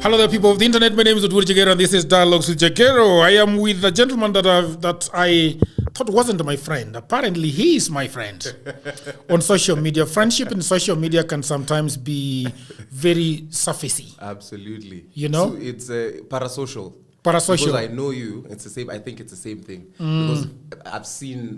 Hello there, people of the internet. My name is Odwiri Jagero, and this is Dialogues with Jagero. I am with a gentleman that I thought wasn't my friend. Apparently, he is my friend on social media. Friendship in social media can sometimes be very surfacey. Absolutely. You know? So it's parasocial. Parasocial. Because I know you, it's the same. I think it's the same thing. Because I've seen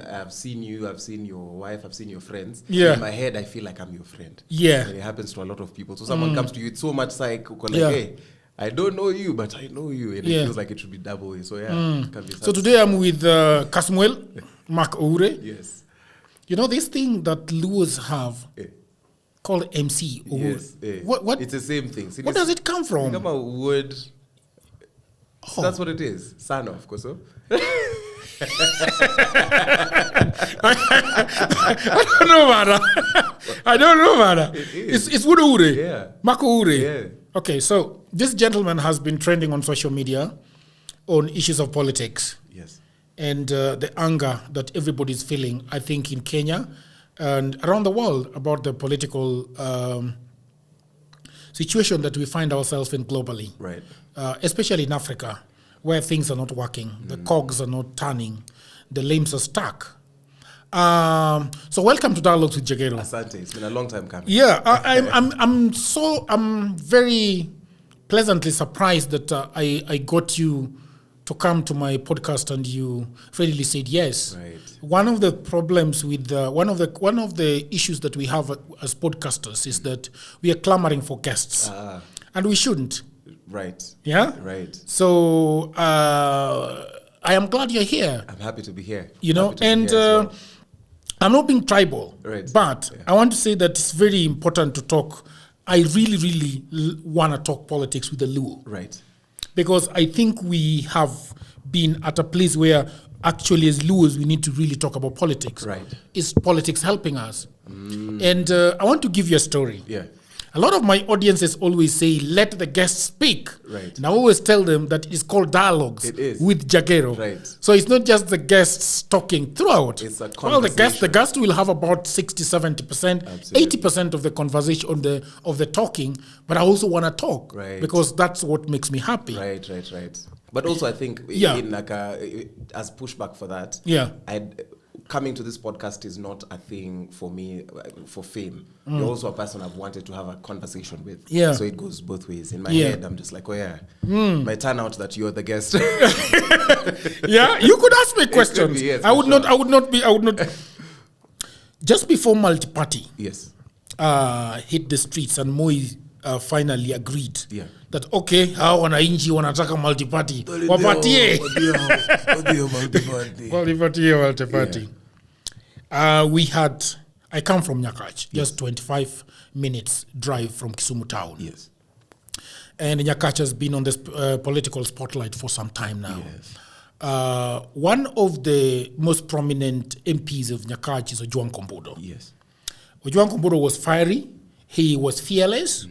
you, I've seen your wife, I've seen your friends. Yeah. In my head, I feel like I'm your friend. Yeah. And it happens to a lot of people. So someone comes to you, it's so much like, Yeah. hey, I don't know you, but I know you. And it feels like it should be double. So yeah, it can be So today I'm with Kasmule, Mark Ure. Yes. You know this thing that Luos have called MC? Or Yes. What? It's the same thing. See, What does it come from? Come a word. So that's what it is. Son of, Koso. I don't know about that. I don't know about that. It is. It's Ure Ure. Yeah. Marco Ure. Yeah. Okay, so this gentleman has been trending on social media on issues of politics. Yes. And the anger that everybody's feeling, I think, in Kenya and around the world about the political situation that we find ourselves in globally. Right. Especially in Africa, where things are not working, the cogs are not turning, the limbs are stuck. So welcome to Dialogues with Jagero. Asante, it's been a long time coming. Yeah, I'm very pleasantly surprised that I got you to come to my podcast and you readily said yes. Right. One of the problems with one of the issues that we have as podcasters is that we are clamoring for guests, and we shouldn't. Right. Yeah. Right. So I am glad you're here. I'm happy to be here. You know, Happy to be and here as well. I'm not being tribal, Right. but I want to say that it's very important to talk. I really, really want to talk politics with the Luo. Right. Because I think we have been at a place where actually as Luos we need to really talk about politics. Right. Is politics helping us? And I want to give you a story. Yeah. A lot of my audiences always say, let the guests speak. Right. And I always tell them that it's called dialogues It is. with Jagero. Right. So it's not just the guests talking throughout. It's a Well, the conversation. guest will have about 60, 70%, Absolutely. 80% of the conversation of the talking, but I also want to talk. Right. Because that's what makes me happy. Right. But also I think Yeah. in like as pushback for that, Yeah. coming to this podcast is not a thing for me for fame. You're also a person I've wanted to have a conversation with. Yeah. So it goes both ways. In my Yeah. head, I'm just like, oh yeah, might turn out that you're the guest. Yeah, you could ask me questions. be, yes, I would for not. I would not. Just before multi-party Yes. hit the streets and Moi finally agreed Yeah. that okay, hao wananchi wanataka multi-party, wapatie multi-party. I come from Nyakach, just 25 minutes drive from Kisumu town. Yes. And Nyakach has been on this political spotlight for some time now. Yes. One of the most prominent MPs of Nyakach is Ojwang Kombodo. Yes. Ojwang Kombodo was fiery. He was fearless.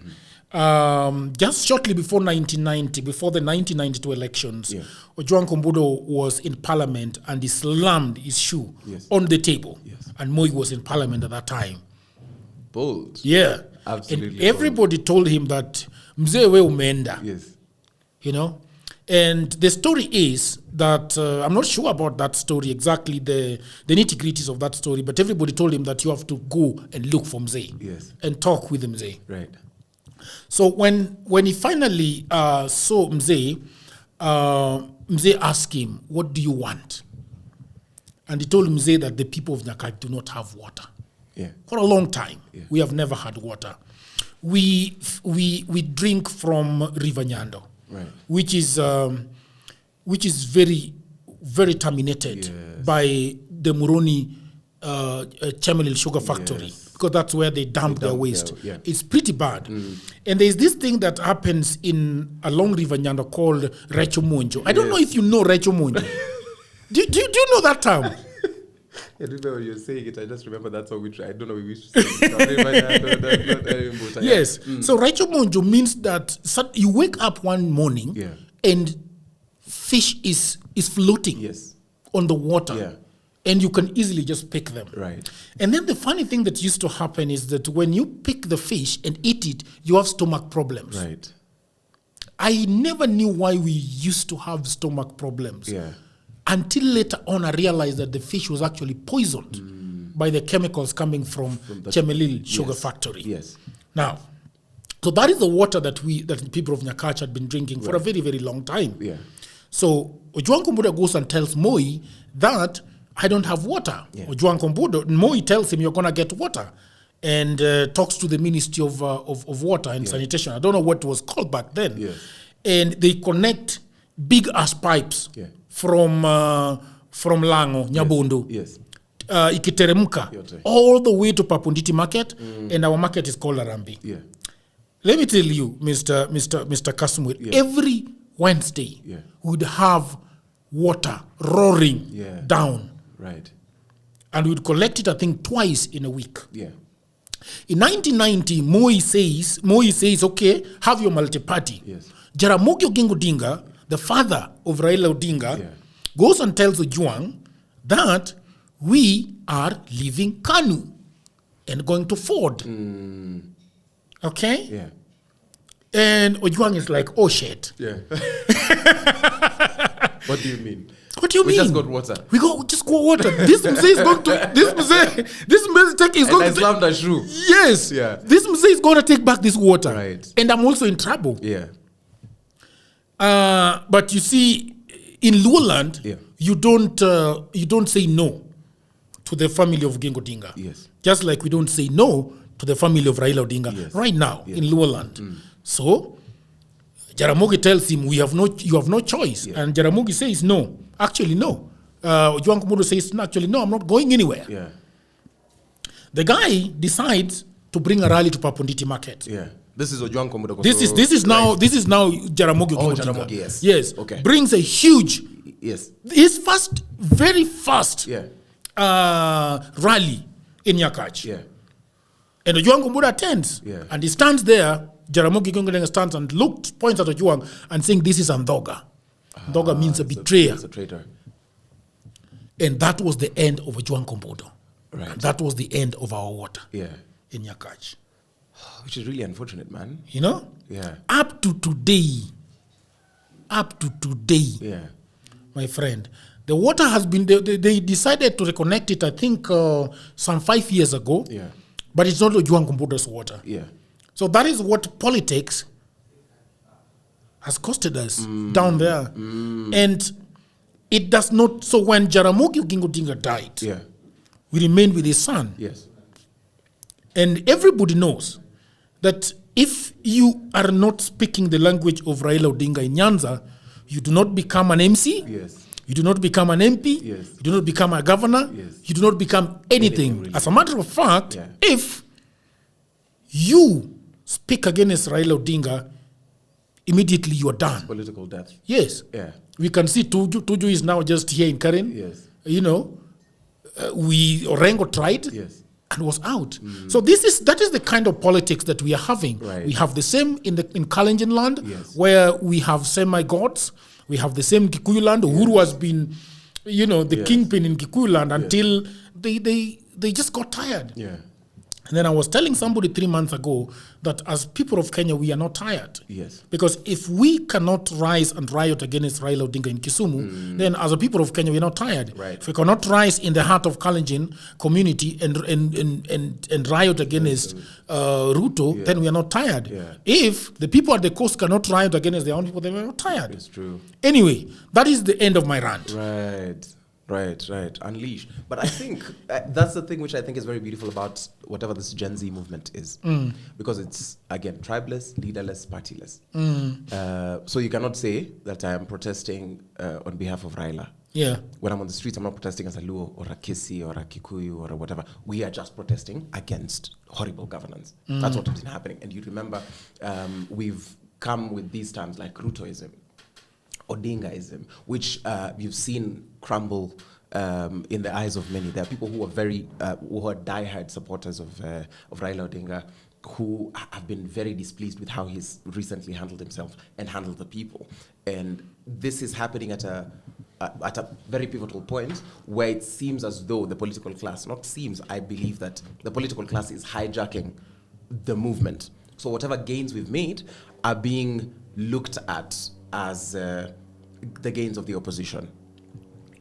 Just shortly before the 1992 elections, Ojwang Kombodo was in parliament and he slammed his shoe on the table. Yes. And Moi was in parliament at that time. Bold. Yeah. Absolutely. And everybody told him that, Mzee we umeenda. Yes. You know? And the story is that, I'm not sure about that story, exactly the nitty-gritties of that story, but everybody told him that you have to go and look for Mzee. Yes. And talk with Mzee. Right. So when he finally saw Mzee, Mzee asked him, what do you want? And he told Mzee that the people of Nyakach do not have water. Yeah. For a long time, Yeah. we have never had water. We drink from River Nyando, Right. which is very, very terminated by the Muroni Chemelil sugar factory. Yes. Because that's where they dump their waste. yeah. It's pretty bad. And there's this thing that happens along River Nyando called Recho Monjo. I don't know if you know Recho Monjo. do you know that term? I don't know when you're saying it. I just remember that song which I don't know we used to sing. Yes. So Recho Monjo means that you wake up one morning and fish is floating on the water. Yeah. And you can easily just pick them. Right. And then the funny thing that used to happen is that when you pick the fish and eat it, you have stomach problems. Right. I never knew why we used to have stomach problems. Yeah. Until later on, I realized that the fish was actually poisoned by the chemicals coming from the Chemelil sugar factory. Yes. Now, so that is the water that the people of Nyakach had been drinking for a very, very long time. Yeah. So Ojwang Kombuda goes and tells Moi that I don't have water. Yeah. Ojwang Kombuda, Moi tells him you're going to get water, and talks to the Ministry of Water and Sanitation. I don't know what it was called back then. Yeah. And they connect big ass pipes from Lango, Nyabondo. Yes. Ikiteremka all the way to Papunditi Market, and our market is called Arambi. Yeah. Let me tell you, Mr. Kasmule, every Wednesday we'd have water roaring down. Right. And we'd collect it, I think, twice in a week. Yeah. In 1990, Moi says, okay, have your multi-party. Yes. Jaramogi Oginga Odinga, the father of Raila Odinga, goes and tells Ojwang that we are leaving Kanu and going to Ford. Okay? Yeah. And Ojwang is like, oh shit. Yeah. What do you mean? What do you mean? We just got water. We just got water. This mzee is going to, this mzee is going to. I slammed a shoe. Yes. Yeah. This mzee is going to take back this water. Right. And I'm also in trouble. Yeah. But you see, in Luoland, you don't say no to the family of Oginga Odinga. Yes. Just like we don't say no to the family of Raila Odinga right now in Luoland. So Jaramogi tells him, you have no choice. And Jaramogi says no. Actually, no. Ojwang Kombuda says, actually, no, I'm not going anywhere. Yeah. The guy decides to bring a rally to Papunditi Market. Yeah. This is Ojwang Kombuda. This is now Jaramogi Oginga Odinga. Jaramogi, yes. Yes. Okay. Brings a huge, his very first rally in Nyakach. Yeah. And Ojwang Kombuda attends. Yeah. And he stands there, Jaramogi Oginga Odinga stands and points at Ojwang and saying, this is Andoga. Andoga means a betrayer. It's a traitor. And that was the end of Ojwang Kombuda. Right. And that was the end of our water in Nyakach. Which is really unfortunate, man. You know? Yeah. Up to today, my friend, the water has been, they decided to reconnect it, I think, some 5 years ago. Yeah. But it's not Ojwang Kombuda's water. Yeah. So that is what politics has costed us down there. And it does not, so when Jaramogi Oginga Odinga died, we remained with his son. Yes. And everybody knows that if you are not speaking the language of Raila Odinga in Nyanza, you do not become an MC. Yes. You do not become an MP. Yes. You do not become a governor. Yes. You do not become anything. Really. As a matter of fact, if you speak against Raila Odinga, immediately you are done. Political death. Yes. Yeah. We can see Tuju is now just here in Karen. Yes. You know, Orengo tried. Yes. And was out. So that is the kind of politics that we are having. Right. We have the same in Kalenjin land, where we have semi-gods. We have the same Kikuyu land. Uhuru has been, the kingpin in Kikuyu land until they just got tired. Yeah. And then I was telling somebody 3 months ago that as people of Kenya, we are not tired. Yes. Because if we cannot rise and riot against Raila Odinga in Kisumu, then as a people of Kenya, we're not tired. Right. If we cannot rise in the heart of Kalenjin community and riot against Ruto, then we are not tired. Yeah. If the people at the coast cannot riot against their own people, then we're not tired. It's true. Anyway, that is the end of my rant. Right. Unleash. But I think that's the thing which I think is very beautiful about whatever this Gen Z movement is. Because it's, again, tribeless, leaderless, partyless. So you cannot say that I am protesting on behalf of Raila. Yeah. When I'm on the streets, I'm not protesting as a Luo or a Kisi or a Kikuyu or a whatever. We are just protesting against horrible governance. That's what has been happening. And you remember we've come with these terms like Rutoism, Odingaism, which you've seen crumble in the eyes of many. There are people who are who are diehard supporters of Raila Odinga, who have been very displeased with how he's recently handled himself and handled the people. And this is happening at a very pivotal point where it seems as though the political class, not seems, I believe that the political class is hijacking the movement. So whatever gains we've made are being looked at as the gains of the opposition.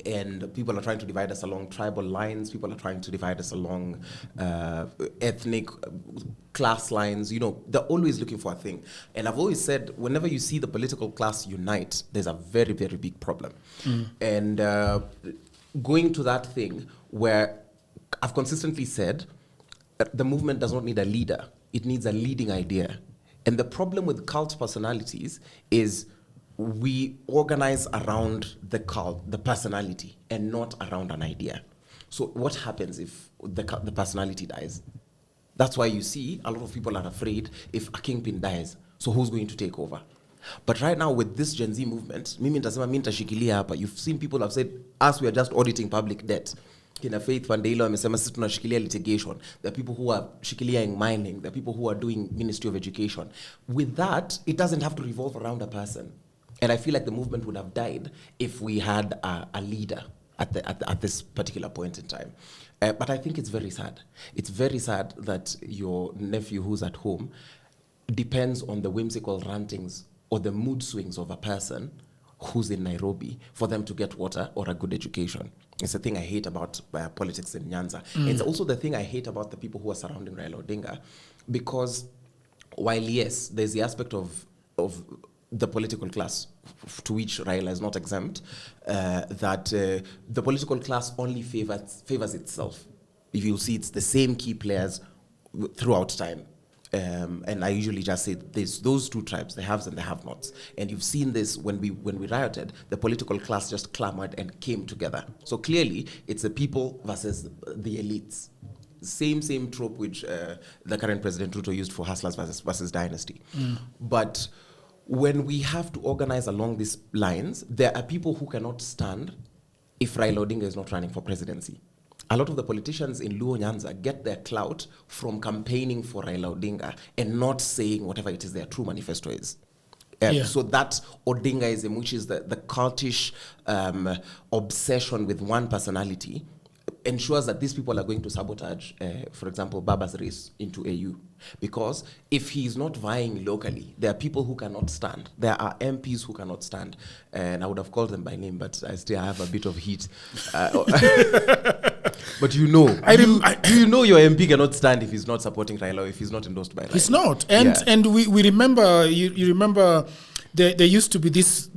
And people are trying to divide us along tribal lines. People are trying to divide us along ethnic class lines. You know, they're always looking for a thing. And I've always said, whenever you see the political class unite, there's a very, very big problem. And going to that thing where I've consistently said that the movement does not need a leader. It needs a leading idea. And the problem with cult personalities is we organize around the cult, the personality, and not around an idea. So what happens if the personality dies? That's why you see a lot of people are afraid if a kingpin dies. So who's going to take over? But right now with this Gen Z movement, mimi nitashikilia hapa. You've seen people have said, us, we are just auditing public debt. Kina Faith Vandeilo amesema sisi tunashikilia litigation. There are people who are shikilia in mining. There are people who are doing Ministry of Education. With that, it doesn't have to revolve around a person. And I feel like the movement would have died if we had a leader at this particular point in time. But I think it's very sad. It's very sad that your nephew who's at home depends on the whimsical rantings or the mood swings of a person who's in Nairobi for them to get water or a good education. It's the thing I hate about politics in Nyanza. It's also the thing I hate about the people who are surrounding Raila Odinga, because while yes, there's the aspect of the political class, to which Raila is not exempt, that the political class only favors itself. If you see, it's the same key players throughout time. And I usually just say there's those two tribes, the haves and the have-nots. And you've seen this when we rioted, the political class just clamored and came together. So clearly, it's the people versus the elites. Same trope which the current President Ruto used for hustlers versus dynasty. But when we have to organize along these lines, there are people who cannot stand if Raila Odinga is not running for presidency. A lot of the politicians in Luo Nyanza get their clout from campaigning for Raila Odinga and not saying whatever it is their true manifesto is. So that Odingaism, which is the cultish obsession with one personality, ensures that these people are going to sabotage, for example, Baba's race into AU. Because if he's not vying locally, there are people who cannot stand. There are MPs who cannot stand. And I would have called them by name, but I still have a bit of heat. But you know, do you know your MP cannot stand if he's not supporting Raila or if he's not endorsed by Raila? He's not. And we remember, you remember, there used to be this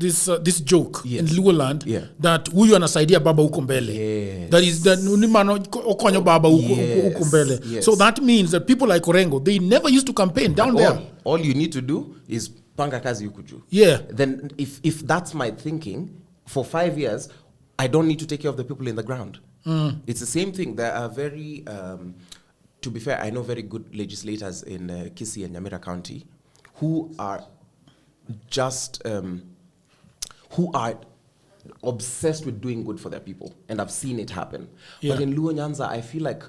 joke in Luoland that huyu anasaidia baba huko mbele. That is that nimano okonyo baba huko mbele. So that means that people like Orengo, they never used to campaign down there. All you need to do is panga kazi huku juu. Then if that's my thinking, for 5 years, I don't need to take care of the people in the ground. It's the same thing. There are very, to be fair, I know very good legislators in Kisii and Nyamira County who are just who are obsessed with doing good for their people, and I've seen it happen. But in Luo Nyanza, I feel like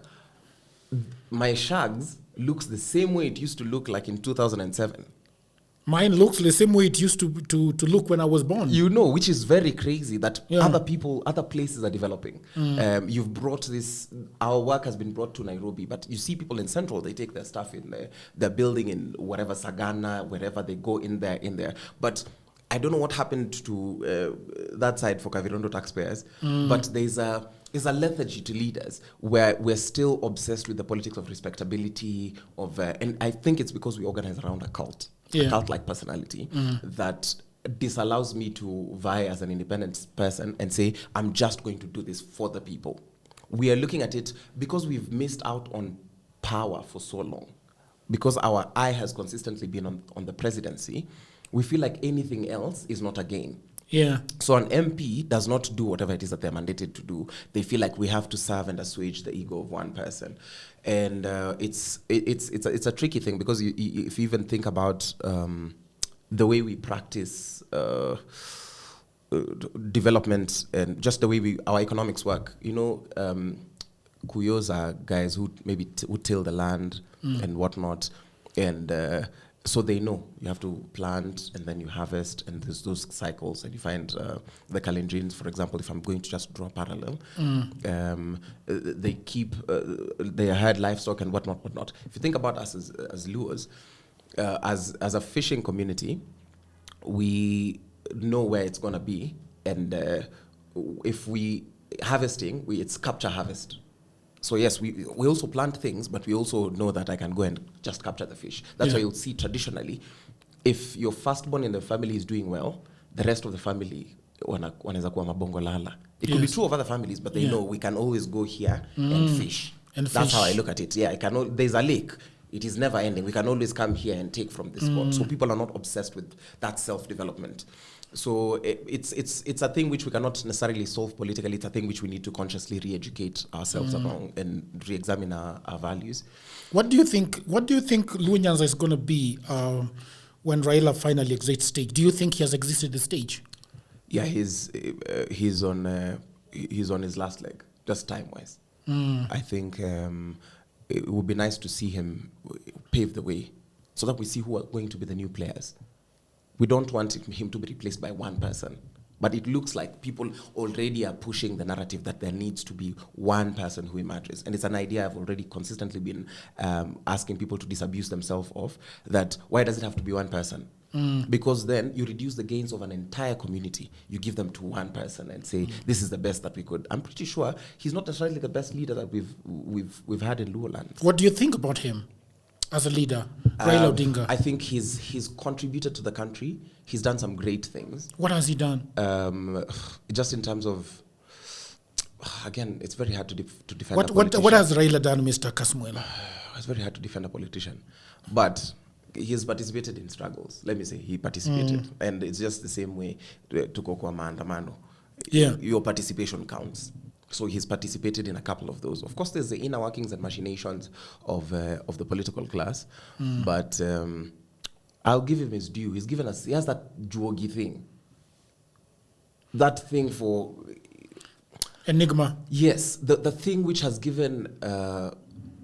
my shags looks the same way it used to look like in 2007. Mine looks the same way it used to look when I was born. You know, which is very crazy that other people, other places are developing. You've brought this, our work has been brought to Nairobi, but you see people in Central, they take their stuff in there, they're building in whatever, Sagana, wherever they go in there. But I don't know what happened to that side for Kavirondo taxpayers, but there's a lethargy to leaders where we're still obsessed with the politics of respectability, and I think it's because we organize around a cult. A cult-like personality that disallows me to vie as an independent person and say, I'm just going to do this for the people. We are looking at it because we've missed out on power for so long. Because our eye has consistently been on the presidency, we feel like anything else is not a gain. So an MP does not do whatever it is that they're mandated to do. They feel like we have to serve and assuage the ego of one person. And it's a tricky thing because if you even think about the way we practice development and just the way our economics work, you know, Kuyos are guys who maybe who till the land and whatnot, and so they know you have to plant and then you harvest, and there's those cycles, and you find the Kalenjins, for example, if I'm going to just draw a parallel, they keep, they herd livestock and whatnot. If you think about us as Luos, as a fishing community, we know where it's going to be. And if we harvesting, it's capture harvest. So yes, we also plant things, but we also know that I can go and just capture the fish. That's why you'll see traditionally, if your firstborn in the family is doing well, the rest of the family wanaweza kuwa mabongo lala. It could be true of other families, but they know we can always go here and fish. That's how I look at it. Yeah, there's a lake. It is never ending. We can always come here and take from this spot. So people are not obsessed with that self-development. So it's a thing which we cannot necessarily solve politically. It's a thing which we need to consciously re-educate ourselves around and re-examine our values. What do you think Luo Nyanza is going to be when Raila finally exits stage? Do you think he has exited the stage? Yeah, he's on his last leg, just time-wise. I think it would be nice to see him pave the way so that we see who are going to be the new players. We don't want him to be replaced by one person. But it looks like people already are pushing the narrative that there needs to be one person who emerges. And it's an idea I've already consistently been asking people to disabuse themselves of, that why does it have to be one person? Because then you reduce the gains of an entire community. You give them to one person and say, this is the best that we could. I'm pretty sure he's not necessarily the best leader that we've had in Luo land. What do you think about him as a leader, Raila Odinga? I think he's contributed to the country. He's done some great things. What has he done? Just in terms of, again, it's very hard to defend a What politician. has Raila done, Mr. Kasmule? It's very hard to defend a politician. But he's participated in struggles. Let me say, he participated. And it's just the same way to kwa maandamano. Yeah. Your participation counts. So he's participated in a couple of those. Of course, there's the inner workings and machinations of the political class. But I'll give him his due. He has that juogi thing. That thing for... Enigma. Yes, the thing which has given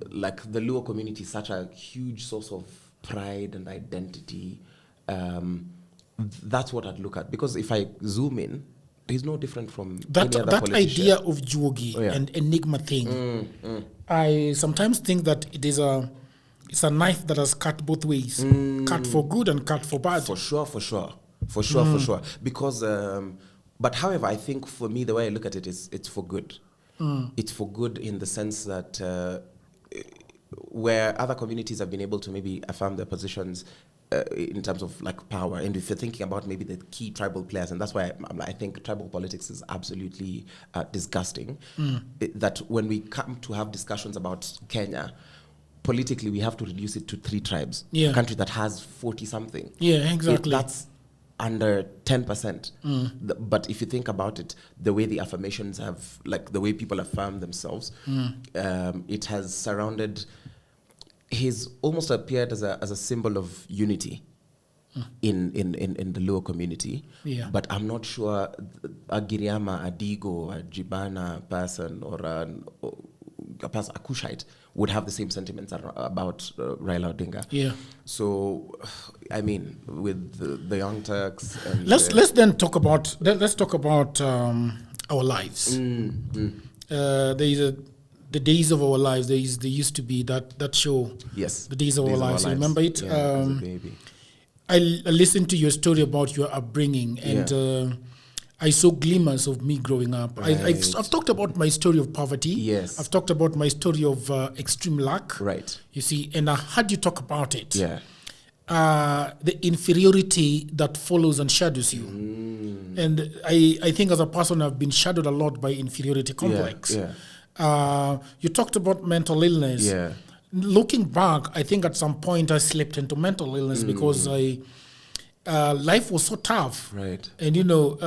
like the Luo community such a huge source of pride and identity. That's what I'd look at. Because if I zoom in, he's no different from any other politician. That idea of juogi and enigma thing, I sometimes think that it's a knife that has cut both ways. Cut for good and cut for bad. For sure. Because, but however, I think for me, the way I look at it is it's for good. It's for good in the sense that where other communities have been able to maybe affirm their positions in terms of like power, and if you're thinking about maybe the key tribal players, and that's why I think tribal politics is absolutely disgusting, that when we come to have discussions about Kenya, politically we have to reduce it to 3 tribes. A country that has 40-something. Yeah, exactly. That's under 10%. But if you think about it, the way the affirmations have, like the way people affirm themselves, it has surrounded... He's almost appeared as a symbol of unity in the Luo community. Yeah. But I'm not sure a Giriama, a Digo, a Jibana person, or a Kushite would have the same sentiments about Raila Odinga. Yeah. So, I mean, with the Young Turks... And let's then talk about... Let's talk about our lives. There is the Days of Our Lives. There used to be that show. Yes. The Days of Our Lives. Remember it? Yeah, as a baby. I listened to your story about your upbringing, and I saw glimmers of me growing up. Right. I've talked about my story of poverty. Yes. I've talked about my story of extreme luck. Right. You see, and I heard you talk about it. Yeah. The inferiority that follows and shadows you. And I think as a person, I've been shadowed a lot by inferiority complex. Yeah. You talked about mental illness. Yeah. Looking back, I think at some point I slipped into mental illness because life was so tough. Right. And you know,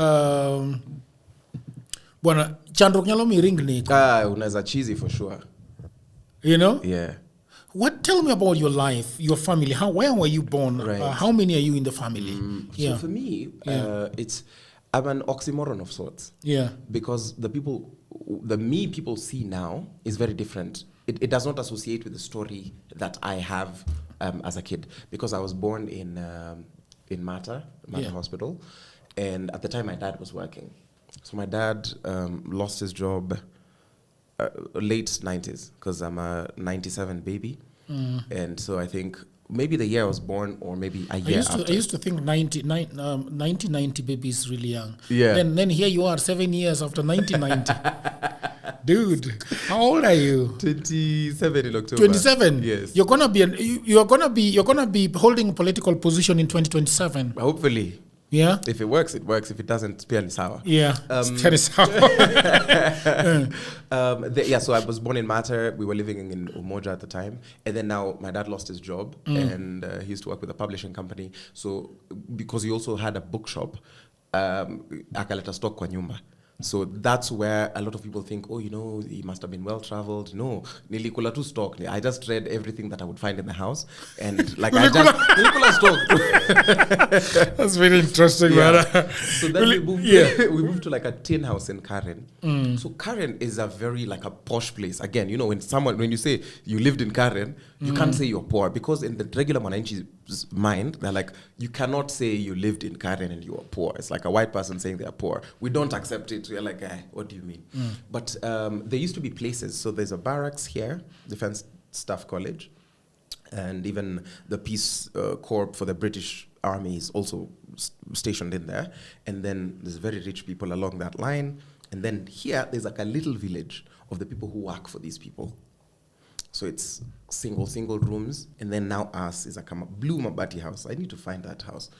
unaweza cheesy for sure. You know? Yeah. Tell me about your life, your family. Where were you born? Right. How many are you in the family? So for me, I'm an oxymoron of sorts. Yeah. Because the me people see now is very different. It does not associate with the story that I have as a kid. Because I was born in Mata Hospital. And at the time, my dad was working. So my dad lost his job late 90s, because I'm a 97 baby. And so I think maybe the year I was born or maybe a year after. I used to think 1990 baby is really young. Yeah. Then here you are 7 years after 1990. Dude, how old are you? 27 in October. 27. Yes. You're gonna be holding a political position in 2027. Hopefully. Yeah. If it works, it works. If it doesn't, it's sour. Yeah. So I was born in Mater. We were living in Umoja at the time. And then now my dad lost his job and he used to work with a publishing company. So because he also had a bookshop, akaleta stock kwa nyumba. So that's where a lot of people think, oh, he must have been well-traveled. No, nilikula tu stock. I just read everything that I would find in the house. And nilikula stock. That's very interesting, man. So then we moved to like a tin house in Karen. So Karen is a very like a posh place. Again, when you say you lived in Karen, you can't say you're poor because in the regular Mwananchi's mind, they're like, you cannot say you lived in Karen and you are poor. It's like a white person saying they're poor. We don't accept it. We're like, what do you mean? But there used to be places. So there's a barracks here, Defense Staff College, and even the Peace Corps for the British Army is also stationed in there. And then there's very rich people along that line. And then here, there's like a little village of the people who work for these people. So it's single rooms, and then now us is like a blue mabati house. I need to find that house.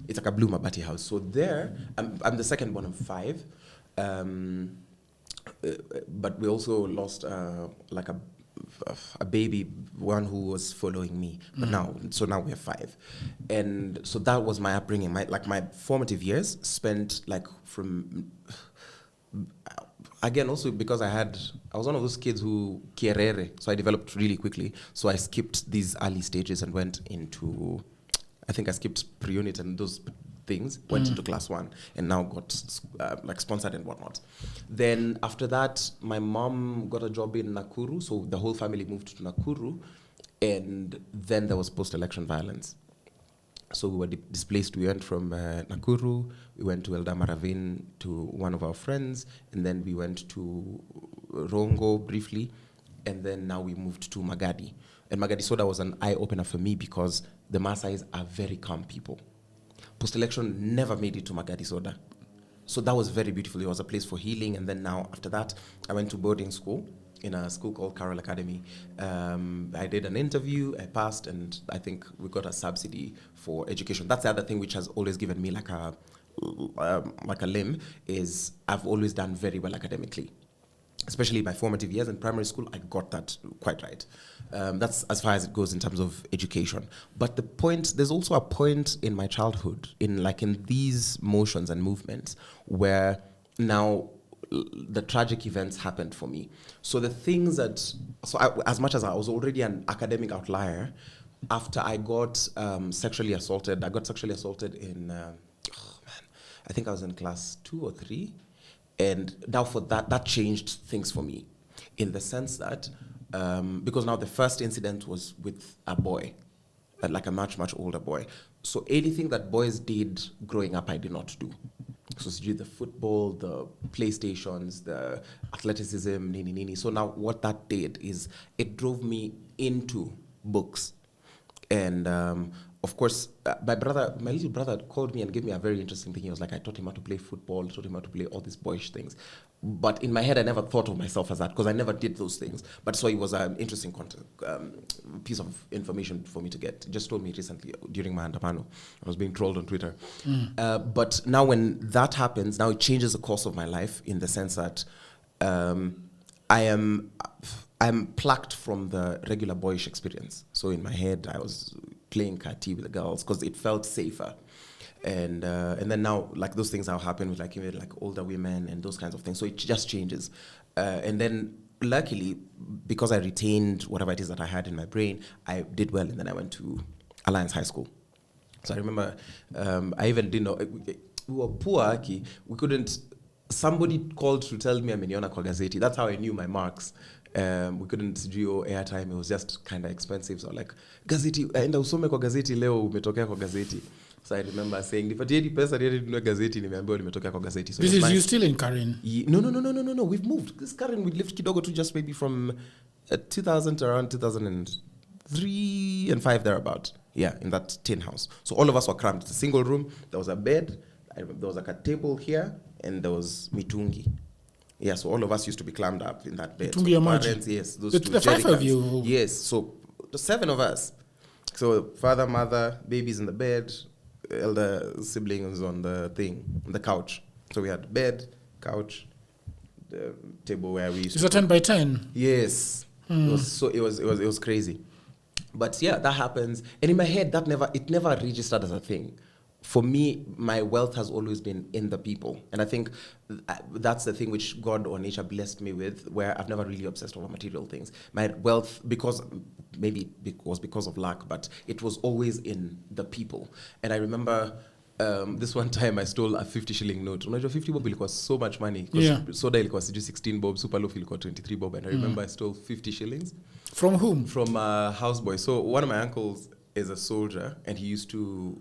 It's like a blue mabati house. So there, I'm the second born of 5, but we also lost like a baby, one who was following me. But now we have 5, and so that was my upbringing. My formative years spent like from. Again, also because I was one of those kids who kierere, so I developed really quickly. So I skipped these early stages and went into, I think I skipped pre-unit and those things, went into class 1 and now got like sponsored and whatnot. Then after that, my mom got a job in Nakuru, so the whole family moved to Nakuru, and then there was post-election violence. So we were displaced. We went from Nakuru, we went to Eldama Ravine to one of our friends, and then we went to Rongo briefly, and then now we moved to Magadi. And Magadi Soda was an eye-opener for me because the Maasais are very calm people. Post-election never made it to Magadi Soda. So that was very beautiful. It was a place for healing, and then now after that, I went to boarding school in a school called Carroll Academy. I did an interview, I passed, and I think we got a subsidy for education. That's the other thing which has always given me like a limb, is I've always done very well academically. Especially my formative years in primary school, I got that quite right. That's as far as it goes in terms of education. But there's also a point in my childhood, in these motions and movements, where now the tragic events happened for me. So the things as much as I was already an academic outlier, after I got sexually assaulted, in, I think I was in class 2 or 3. And now for that changed things for me, in the sense that, because now the first incident was with a boy, like a much, much older boy. So anything that boys did growing up, I did not do. So the football, the PlayStations, the athleticism, nini. So now what that did is it drove me into books. And of course, my little brother called me and gave me a very interesting thing. He was like, I taught him how to play football, taught him how to play all these boyish things. But in my head, I never thought of myself as that because I never did those things. But so it was an interesting piece of information for me to get. He just told me recently during my andamano. I was being trolled on Twitter. But now when that happens, now it changes the course of my life in the sense that I'm plucked from the regular boyish experience. So in my head, I was playing kati with the girls because it felt safer. And then now, like, those things now happen with even older women and those kinds of things. So it just changes. And then luckily, because I retained whatever it is that I had in my brain, I did well, and then I went to Alliance High School. So I remember, I even didn't know, we were poor, we couldn't, somebody called to tell me ameniona kwa gazeti. That's how I knew my marks. We couldn't do airtime, it was just kind of expensive. So like, gazeti, enda usome kwa gazeti leo, umetokea kwa gazeti. So I remember saying, nipatieni pesa niende ninunue gazeti, nimeambiwa nimetokea kwa gazeti. So this is you still in Karen? No. We've moved. This Karen, we lived kidogo to just maybe from 2000 to around 2000 and 3 and 5 thereabout. Yeah, in that tin house. So all of us were crammed. It's a single room. There was a bed. There was like a table here, and there was mitungi. Yeah, so all of us used to be clammed up in that bed. Mitungi so ya parents, yes, those The- two the 5 of jerrycans. you? Yes, so the 7 of us. So father, mother, babies in the bed, elder siblings on the couch. So we had bed, couch, the table where we used Is to it 10 by 10? Yes. It was crazy. But yeah, that happens. And in my head, it never registered as a thing. For me, my wealth has always been in the people. And I think that's the thing which God or nature blessed me with, where I've never really obsessed over material things. My wealth, because of luck, but it was always in the people. And I remember this one time I stole a 50 shilling note. Unajua 50 bob ilikuwa so much money. Yeah. Soda ilikuwa 16 bob, super loaf ilikuwa 23 bob. And I remember I stole 50 shillings. From whom? From a houseboy. So one of my uncles is a soldier, and he used to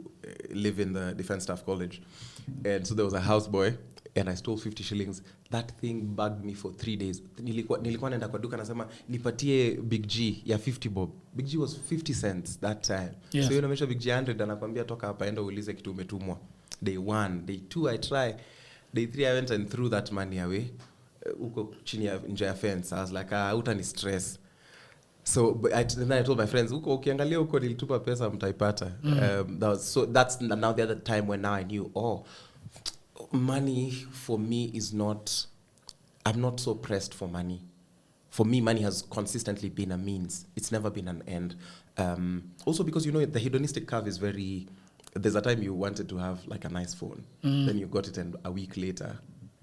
live in the Defense Staff College. And so there was a houseboy, and I stole 50 shillings. That thing bugged me for 3 days. Nilikuwa naenda kwa duka nasema nipatie Big G ya 50 bob. Big G was 50 cents that time. Yes. So you know Big G 100 anakwambia toka hapa enda uulize kitu umetumwa. Day 1, day 2 I try. Day 3 I went and threw that money away. Uko chini ya nje ya fence. I was like, utani stress. So then I told my friends, ukiangalia huko nilitupa pesa mtaipata. That's now the other time when now I knew, money for me is not, I'm not so pressed for money. For me, money has consistently been a means. It's never been an end. Also because, the hedonistic curve is very, there's a time you wanted to have like a nice phone. Then you got it and a week later,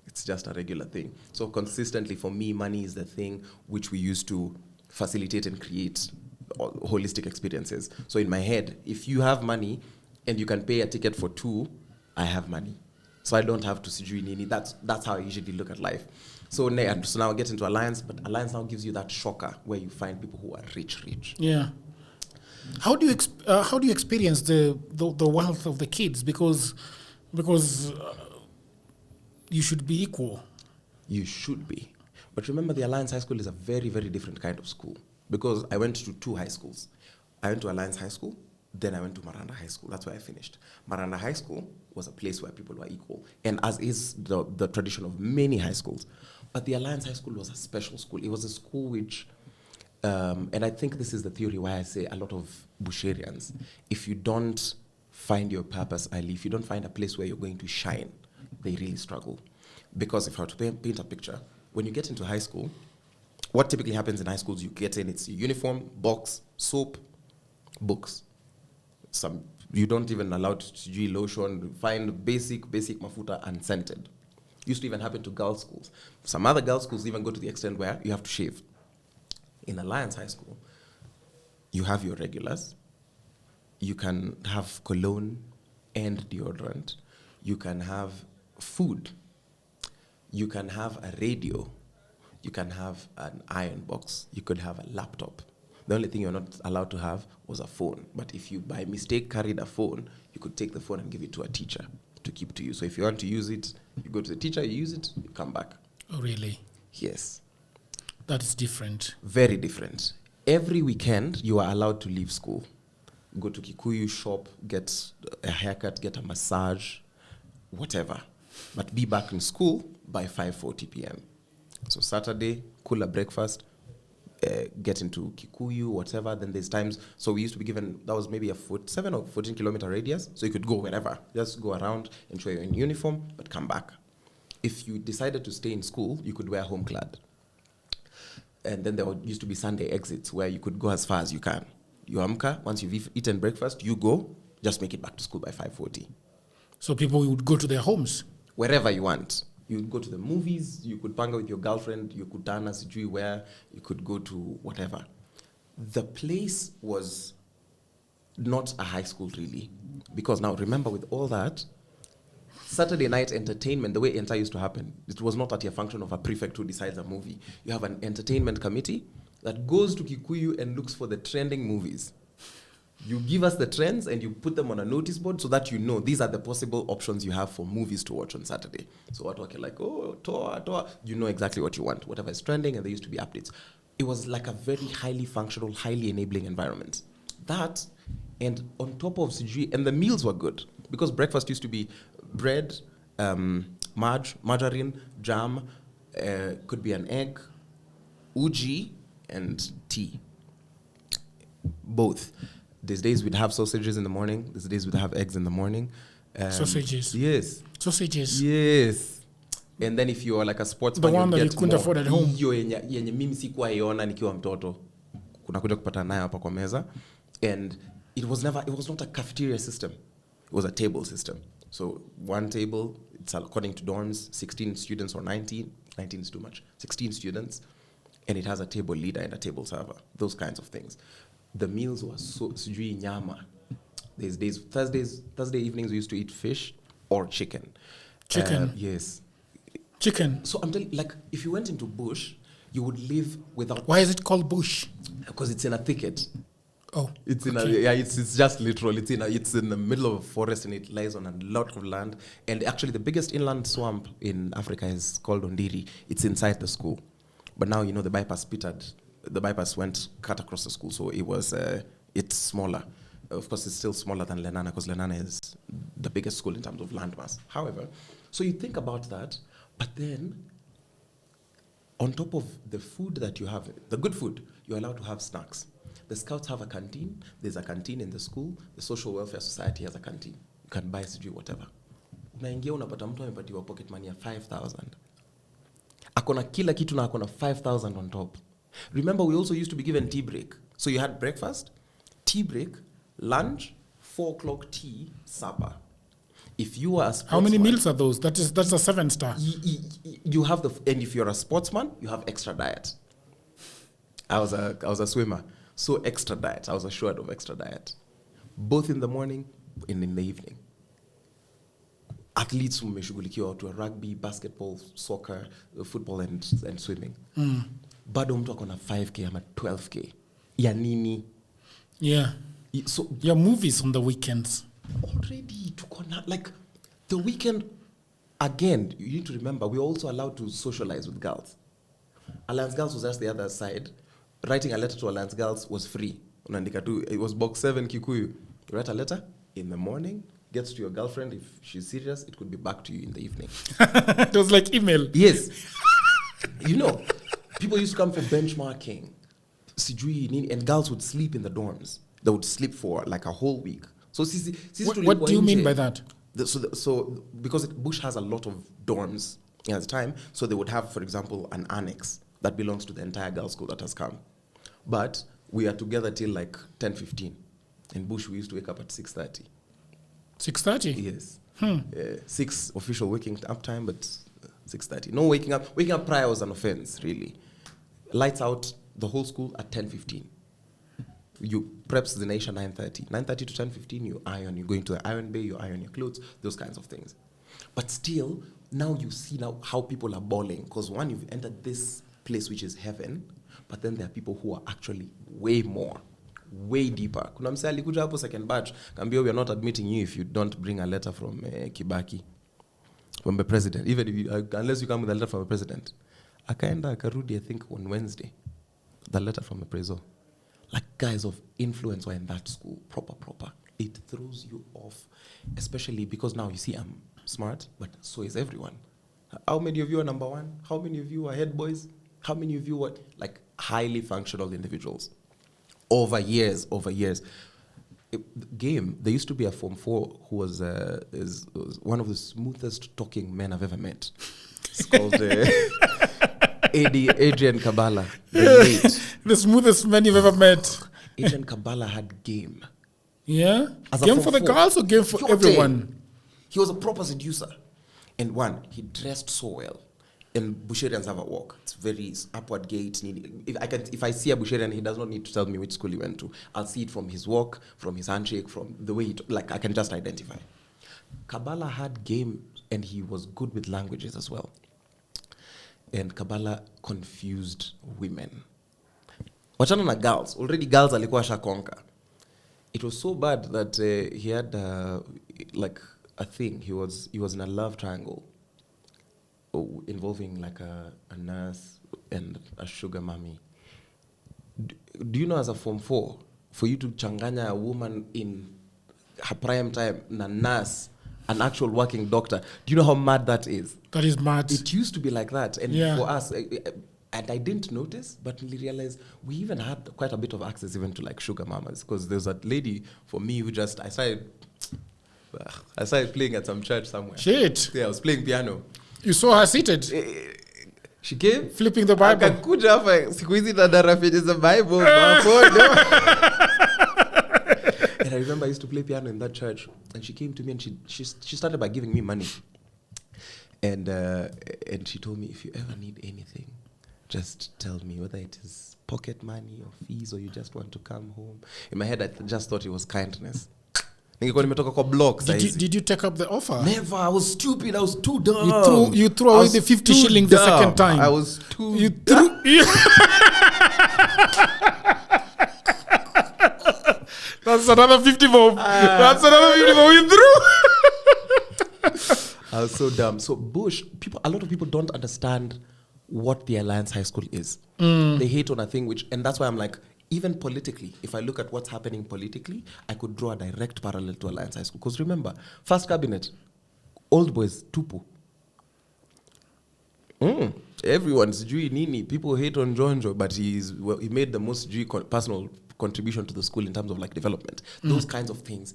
it's just a regular thing. So consistently for me, money is the thing which we use to facilitate and create holistic experiences. So in my head, if you have money and you can pay a ticket for 2, I have money. So I don't have to sijui nini. That's how I usually look at life. So now I get into Alliance, but Alliance now gives you that shocker where you find people who are rich. Yeah. How do you experience the wealth of the kids? Because you should be equal. You should be. But remember, the Alliance High School is a very, very different kind of school, because I went to 2 high schools. I went to Alliance High School, then I went to Maranda High School. That's where I finished. Maranda High School was a place where people were equal, and as is the tradition of many high schools. But the Alliance High School was a special school. It was a school which, and I think this is the theory why I say a lot of Busharians, if you don't find your purpose early, if you don't find a place where you're going to shine, they really struggle. Because if I were to paint a picture, when you get into high school, what typically happens in high schools, you get in, it's your uniform, box, soap, books. You don't even allow to use lotion, find basic mafuta unscented. Used to even happen to girls' schools. Some other girls' schools even go to the extent where you have to shave. In Alliance High School, you have your regulars. You can have cologne and deodorant. You can have food. You can have a radio. You can have an iron box. You could have a laptop. The only thing you're not allowed to have was a phone. But if you, by mistake, carried a phone, you could take the phone and give it to a teacher to keep to you. So if you want to use it, you go to the teacher, you use it, you come back. Oh, really? Yes. That is different. Very different. Every weekend, you are allowed to leave school. Go to Kikuyu, shop, get a haircut, get a massage, whatever. But be back in school by 5:40 p.m. So Saturday, cooler breakfast, get into Kikuyu, whatever. Then there's times, so we used to be given, that was maybe a 7 or 14 kilometer radius, so you could go wherever. Just go around, ensure you're in uniform, but come back. If you decided to stay in school, you could wear home clad. And then there used to be Sunday exits where you could go as far as you can. You amka, once you've eaten breakfast, you go, just make it back to school by 5:40. So people would go to their homes? Wherever you want. You would go to the movies, you could panga with your girlfriend, you could dana sijui where, you could go to whatever. The place was not a high school really. Because now remember, with all that, Saturday night entertainment, the way Enter used to happen, it was not at a function of a prefect who decides a movie. You have an entertainment committee that goes to Kikuyu and looks for the trending movies. You give us the trends and you put them on a notice board so that you know these are the possible options you have for movies to watch on Saturday. So what like, oh, Toa, you know exactly what you want, whatever is trending, and there used to be updates. it was like a very highly functional, highly enabling environment. That, and on top of sijui, and the meals were good because breakfast used to be bread, margarine, jam, could be an egg, uji, and tea. Both. These days we'd have sausages in the morning. These days we'd have eggs in the morning. Sausages. Yes. Sausages. Yes. And then if you're like a sportsman, The one you that get you couldn't more. afford at home. Hiyo yenye mimi sikuwa iona nikiwa mtoto. Kunakuja kupata nayo hapa kwa meza. And it was not a cafeteria system. It was a table system. So one table, it's according to dorms, 16 students or 19. 19 is too much. 16 students. And it has a table leader and a table server. Those kinds of things. The meals were so sijui nyama. There's days, Thursday evenings we used to eat fish or chicken. Chicken? Yes. Chicken? So I'm telling you, like, if you went into bush, you would live without... Why is it called bush? Because it's in a thicket. Oh, It's in it's just literal. It's in the middle of a forest and it lies on a lot of land. And actually the biggest inland swamp in Africa is called Ondiri. It's inside the school. But now, the bypass went cut across the school, so it's smaller. Of course, it's still smaller than Lenana because Lenana is the biggest school in terms of landmass. However, so you think about that, but then on top of the food that you have, the good food, you're allowed to have snacks. The Scouts have a canteen. There's a canteen in the school. The Social Welfare Society has a canteen. You can buy whatever. Unaingia unapata mtu amepatiwa pocket money ya 5,000. Akona kila kitu na akona 5,000 on top. Remember, we also used to be given tea break. So you had breakfast, tea break, lunch, 4 o'clock tea, supper. If you are a sportsman... How many meals are those? That's a 7-star. You have and if you're a sportsman, you have extra diet. I was a swimmer. So extra diet. I was assured of extra diet. Both in the morning and in the evening. Athletes mmeshughulikiwa to rugby, basketball, soccer, football and swimming. Bado mtu akona 5K ama 12K. Ya nini? Yeah. So your movies on the weekends. Already like the weekend again, you need to remember we're also allowed to socialize with girls. Alliance Girls was just the other side. Writing a letter to Alliance Girls was free. It was box 7 Kikuyu. You write a letter in the morning, gets to your girlfriend. If she's serious, it could be back to you in the evening. It was like email. Yes. People used to come for benchmarking. And girls would sleep in the dorms. They would sleep for like a whole week. So what do you mean by that? So because Bush has a lot of dorms at the time, so they would have, for example, an annex that belongs to the entire girls' school that has come. But we are together till like 10:15. In Bush, we used to wake up at 6:30. 6:30? Yes. 6 official waking up time, but 6:30. No waking up. Waking up prior was an offense, really. Lights out the whole school at 10:15. You preps the nation 9:30. 9:30 to 10:15, you iron. You go into the iron bay, you iron your clothes, those kinds of things. But still, now you see now how people are balling. Because one, you've entered this place which is heaven, but then there are people who are actually way more, way deeper. Kuna msee alikuja hapo second batch, kambia we are not admitting you if you don't bring a letter from Kibaki, from the president, even if you, unless you come with a letter from the president. Akaenda akarudi, I think, on Wednesday, the letter from the preso. Like guys of influence were in that school, proper. It throws you off, especially because now you see I'm smart, but so is everyone. How many of you are number one? How many of you are head boys? How many of you are like highly functional individuals? Over years. There used to be a Form 4 who was one of the smoothest talking men I've ever met. It's called Adrian Kabala. The smoothest man you've ever met. Adrian Kabala had game. Yeah? As Game for the girls or game for everyone? He was a proper seducer. And one, he dressed so well. And Busharians have a walk. It's very upward gait. If I see a Busharian, he does not need to tell me which school he went to. I'll see it from his walk, from his handshake, from the way I can just identify. Kabala had game, and he was good with languages as well. And Kabala confused women. Wachana na girls. Already girls alikuwa shakonka. It was so bad that he had like a thing. He was in a love triangle involving like a nurse and a sugar mommy. do you know as a Form 4, for you to changanya a woman in her prime time, na nurse, an actual working doctor, do you know how mad that is? That is mad. It used to be like that. And for us, and I didn't notice, but we realized we even had quite a bit of access even to like sugar mamas. Because there's a lady for me who just, I started playing at some church somewhere. Shit. Yeah, I was playing piano. You saw her seated? She came. Flipping the Bible. Akakuja hapa siku hizi the Bible. And I remember I used to play piano in that church. And she came to me and she started by giving me money. And she told me, if you ever need anything, just tell me, whether it is pocket money or fees or you just want to come home. In my head, I just thought it was kindness. Did you take up the offer? Never. I was stupid. I was too dumb. You threw away the 50 shillings the second time. I was too dumb. That's another 50 bob. That's another 50 bob you threw. I was so dumb. So Bush, a lot of people don't understand what the Alliance High School is. They hate on a thing and that's why I'm like, even politically, if I look at what's happening politically, I could draw a direct parallel to Alliance High School. Because remember, first cabinet, old boys, tupu. Everyone's Jui Nini. People hate on Jonjo, but he made the most Jui personal contribution to the school in terms of like development. Those kinds of things.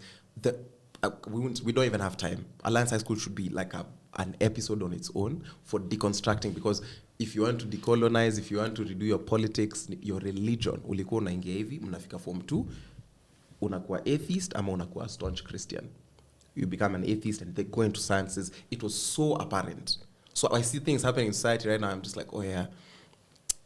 We don't even have time. Alliance High School should be like an episode on its own for deconstructing, because if you want to decolonize, if you want to redo your politics, your religion, ulikuwa unaingia hivi, mnafika Form 2, unakuwa atheist ama unakuwa staunch Christian. You become an atheist and they go into sciences. It was so apparent. So I see things happening in society right now. I'm just like, oh yeah,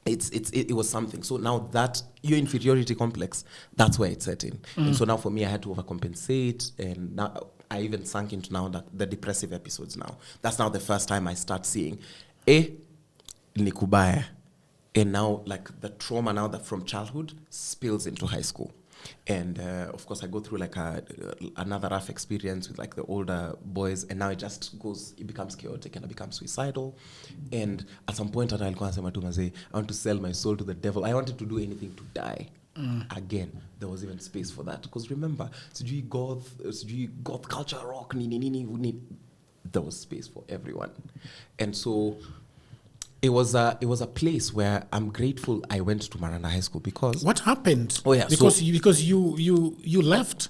it was something. So now that your inferiority complex, that's where it's set in. And so now for me, I had to overcompensate, and now I even sunk into now the depressive episodes now. That's now the first time I start seeing, nikubaya. And now like the trauma now that from childhood spills into high school. And of course I go through like another rough experience with like the older boys, and now it becomes chaotic and I become suicidal. And at some point I want to sell my soul to the devil. I wanted to do anything to die. Again, there was even space for that, because remember, goth culture, rock, there was space for everyone. And so it was a place where I'm grateful I went to Maranda High School, because what happened? Oh yeah, because you left.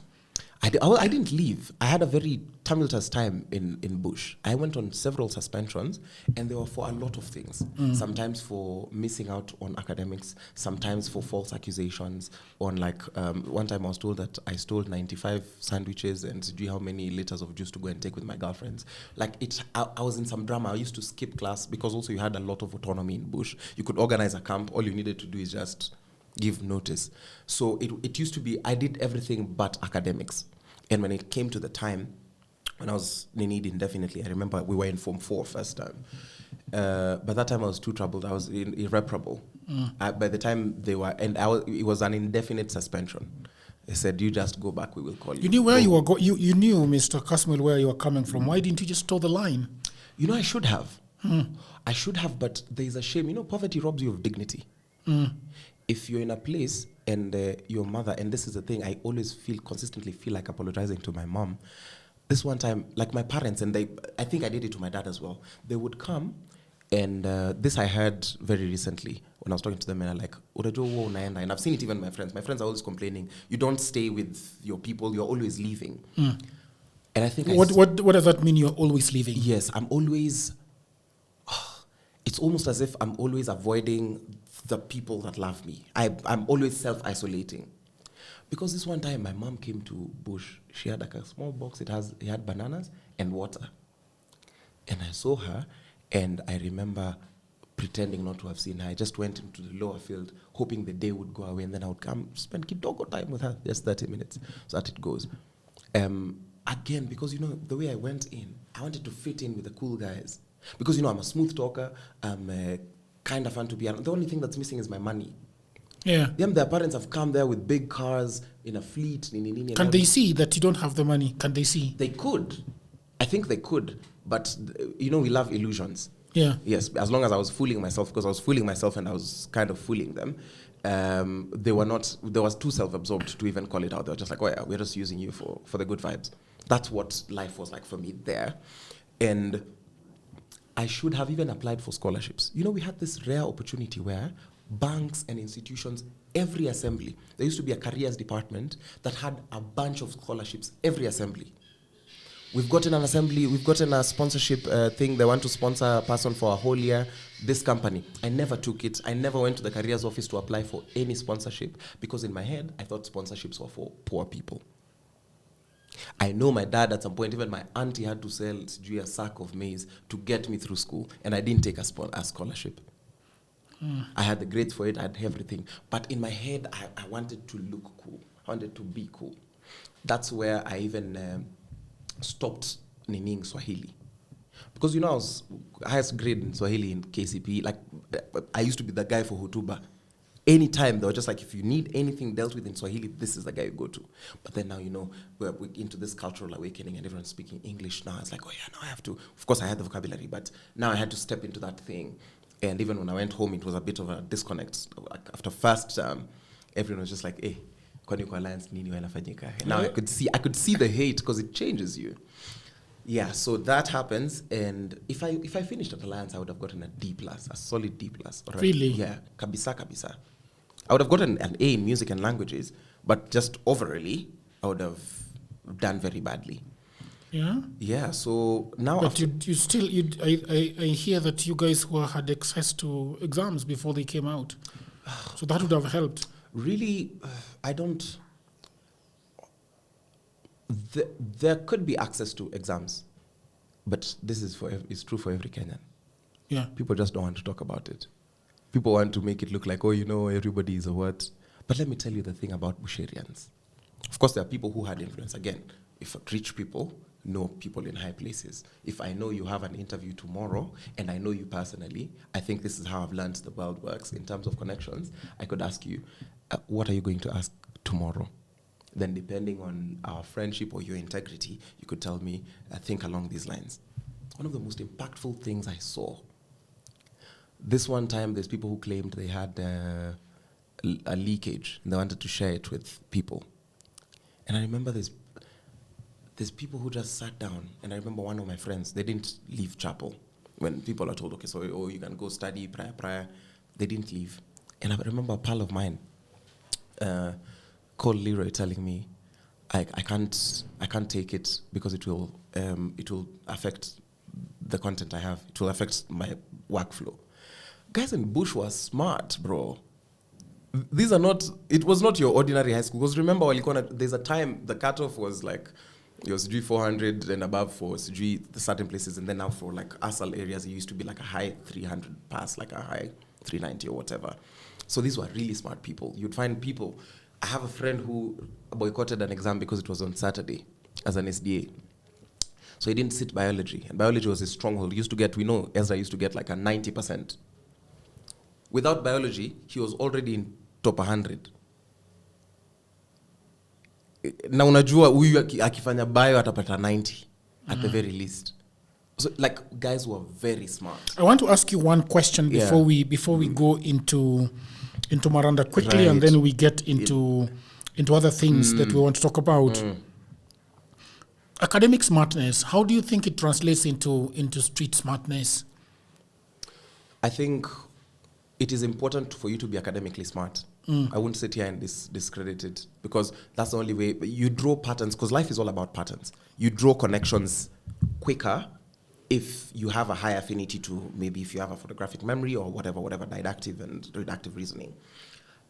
I didn't leave. I had a very tumultuous time in Bush. I went on several suspensions, and they were for a lot of things. Sometimes for missing out on academics, sometimes for false accusations. On like one time I was told that I stole 95 sandwiches and do you how many liters of juice to go and take with my girlfriends. Like I was in some drama. I used to skip class because also you had a lot of autonomy in Bush. You could organize a camp. All you needed to do is just give notice. So it used to be, I did everything but academics. And when it came to the time, when I was needed indefinitely, I remember we were in Form 4 first time. By that time I was too troubled. I was irreparable. By the time they were, and it was an indefinite suspension. They said, you just go back, we will call you. You knew where you were going. You knew, Mr. Kasmule, where you were coming from. Why didn't you just toe the line? You know, I should have. I should have, but there's a shame. You know, poverty robs you of dignity. If you're in a place and your mother, and this is the thing, I always consistently feel like apologizing to my mom. This one time, like my parents, and I think I did it to my dad as well. They would come, and this I heard very recently when I was talking to them, and I'm like, and I've seen it even with my friends. My friends are always complaining, you don't stay with your people, you're always leaving. And I think what does that mean, you're always leaving? Yes, I'm always, it's almost as if I'm always avoiding the people that love me. I'm always self-isolating. Because this one time, my mom came to Bush. She had like a small box. It had bananas and water. And I saw her, and I remember pretending not to have seen her. I just went into the lower field, hoping the day would go away, and then I would come spend kidogo time with her, just 30 minutes. So that it goes. Again, because, you know, the way I went in, I wanted to fit in with the cool guys. Because, you know, I'm a smooth talker. I'm kind of fun to be around. The only thing that's missing is my money. Yeah. Their parents have come there with big cars in a fleet. Can they see that you don't have the money? Can they see? They could. I think they could. But, you know, we love illusions. Yeah. Yes, as long as I was fooling myself, because I was fooling myself and I was kind of fooling them. they was too self-absorbed to even call it out. They were just like, oh yeah, we're just using you for the good vibes. That's what life was like for me there. And I should have even applied for scholarships. You know, we had this rare opportunity where banks and institutions, every assembly, there used to be a careers department that had a bunch of scholarships, every assembly. We've gotten an assembly, we've gotten a sponsorship thing. They want to sponsor a person for a whole year. This company, I never took it. I never went to the careers office to apply for any sponsorship because in my head, I thought sponsorships were for poor people. I know my dad at some point, even my auntie had to sell a sack of maize to get me through school, and I didn't take a scholarship. I had the grades for it, I had everything. But in my head, I wanted to look cool. I wanted to be cool. That's where I even stopped learning Swahili. Because, you know, I was highest grade in Swahili in KCP. Like, I used to be the guy for Hutuba. Anytime, they were just like, if you need anything dealt with in Swahili, this is the guy you go to. But then now, you know, we're into this cultural awakening and everyone's speaking English now. It's like, oh yeah, now I have to. Of course, I had the vocabulary, but now I had to step into that thing. And even when I went home, it was a bit of a disconnect. Like after first, everyone was just like, hey, kwani kwa alliance nini wanafanyika? Now I could see the hate because it changes you. Yeah, so that happens, and if I finished at Alliance, I would have gotten a D+, a solid D+. Really? Yeah, kabisa. I would have gotten an A in music and languages, but just overally, I would have done very badly. Yeah? Yeah, so now... But I hear that you guys had access to exams before they came out. So that would have helped. Really, I don't... There could be access to exams, but this is it's true for every Kenyan. Yeah. People just don't want to talk about it. People want to make it look like, oh, you know, everybody is a what. But let me tell you the thing about Busharians. Of course, there are people who had influence. Again, if rich people know people in high places. If I know you have an interview tomorrow and I know you personally, I think this is how I've learned the world works in terms of connections. I could ask you, what are you going to ask tomorrow? Then depending on our friendship or your integrity, you could tell me, think along these lines. One of the most impactful things I saw, this one time there's people who claimed they had a leakage and they wanted to share it with people. And I remember there's people who just sat down, and I remember one of my friends, they didn't leave chapel. When people are told, okay, so you can go study, prayer, they didn't leave. And I remember a pal of mine, called Leroy, telling me, I can't take it because it will affect the content I have. It will affect my workflow. Guys in Bush were smart, bro. It was not your ordinary high school. Because remember, there's a time the cutoff was like, it was 400 and above for the certain places, and then now for like ASAL areas, it used to be like a high 300 pass, like a high 390 or whatever. So these were really smart people. You'd find people. I have a friend who boycotted an exam because it was on Saturday as an SDA. So he didn't sit biology. And biology was his stronghold. Ezra used to get like a 90%. Without biology, he was already in top 100. Na unajua huyu akifanya bio atapata 90 at the very least. So like guys were very smart. I want to ask you one question before we go into Maranda quickly, right. And then we get into other things that we want to talk about. Academic smartness, how do you think it translates into street smartness? I think it is important for you to be academically smart. I wouldn't sit here and discredit it, because that's the only way. You draw patterns, because life is all about patterns. You draw connections quicker if you have a high affinity to, maybe if you have a photographic memory or whatever, didactic and reductive reasoning.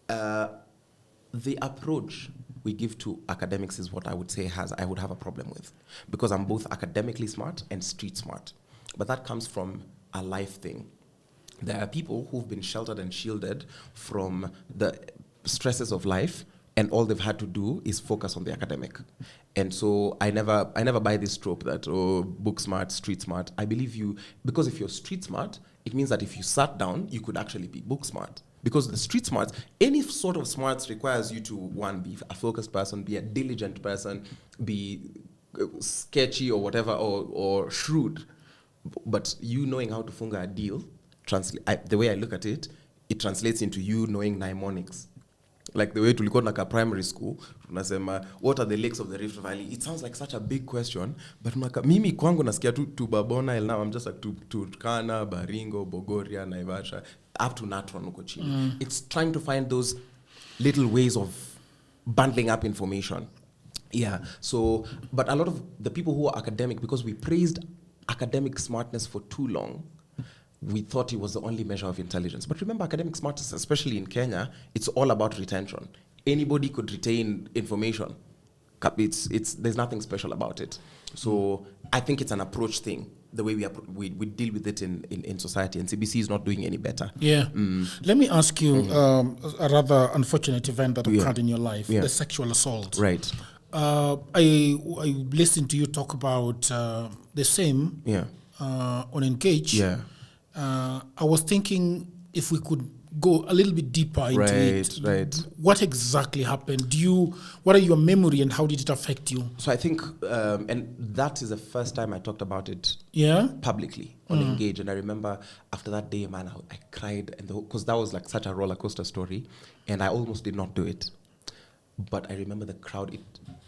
The approach we give to academics is what I would say I would have a problem with, because I'm both academically smart and street smart. But that comes from a life thing. There are people who've been sheltered and shielded from the stresses of life, and all they've had to do is focus on the academic. And so I never buy this trope that, book smart, street smart. I believe because if you're street smart, it means that if you sat down, you could actually be book smart. Because the street smarts, any sort of smarts requires you to, one, be a focused person, be a diligent person, be sketchy or whatever, or shrewd. But you knowing how to funga a deal, the way I look at it, it translates into you knowing mnemonics. Like the way tulikuwa na primary school, tunasema, what are the lakes of the Rift Valley? It sounds like such a big question, but mimi kwangu nasikia tu Babona, and now I'm just like Turkana, Baringo, Bogoria, Naivasha, up to Natron uko chini. It's trying to find those little ways of bundling up information. Yeah, so, but a lot of the people who are academic, because we praised academic smartness for too long, we thought it was the only measure of intelligence. But remember, academic smartness, especially in Kenya, it's all about retention. Anybody could retain information. There's nothing special about it. So I think it's an approach thing, the way we deal with it in society, and CBC is not doing any better. Yeah. Let me ask you a rather unfortunate event that occurred in your life, the sexual assault. Right. I listened to you talk about the same on Engage. Yeah. I was thinking if we could go a little bit deeper into it. Right. What exactly happened? What are your memory and how did it affect you? So I think, and that is the first time I talked about it publicly on Engage. And I remember after that day, man, I cried, and because that was like such a roller coaster story, and I almost did not do it. But I remember the crowd,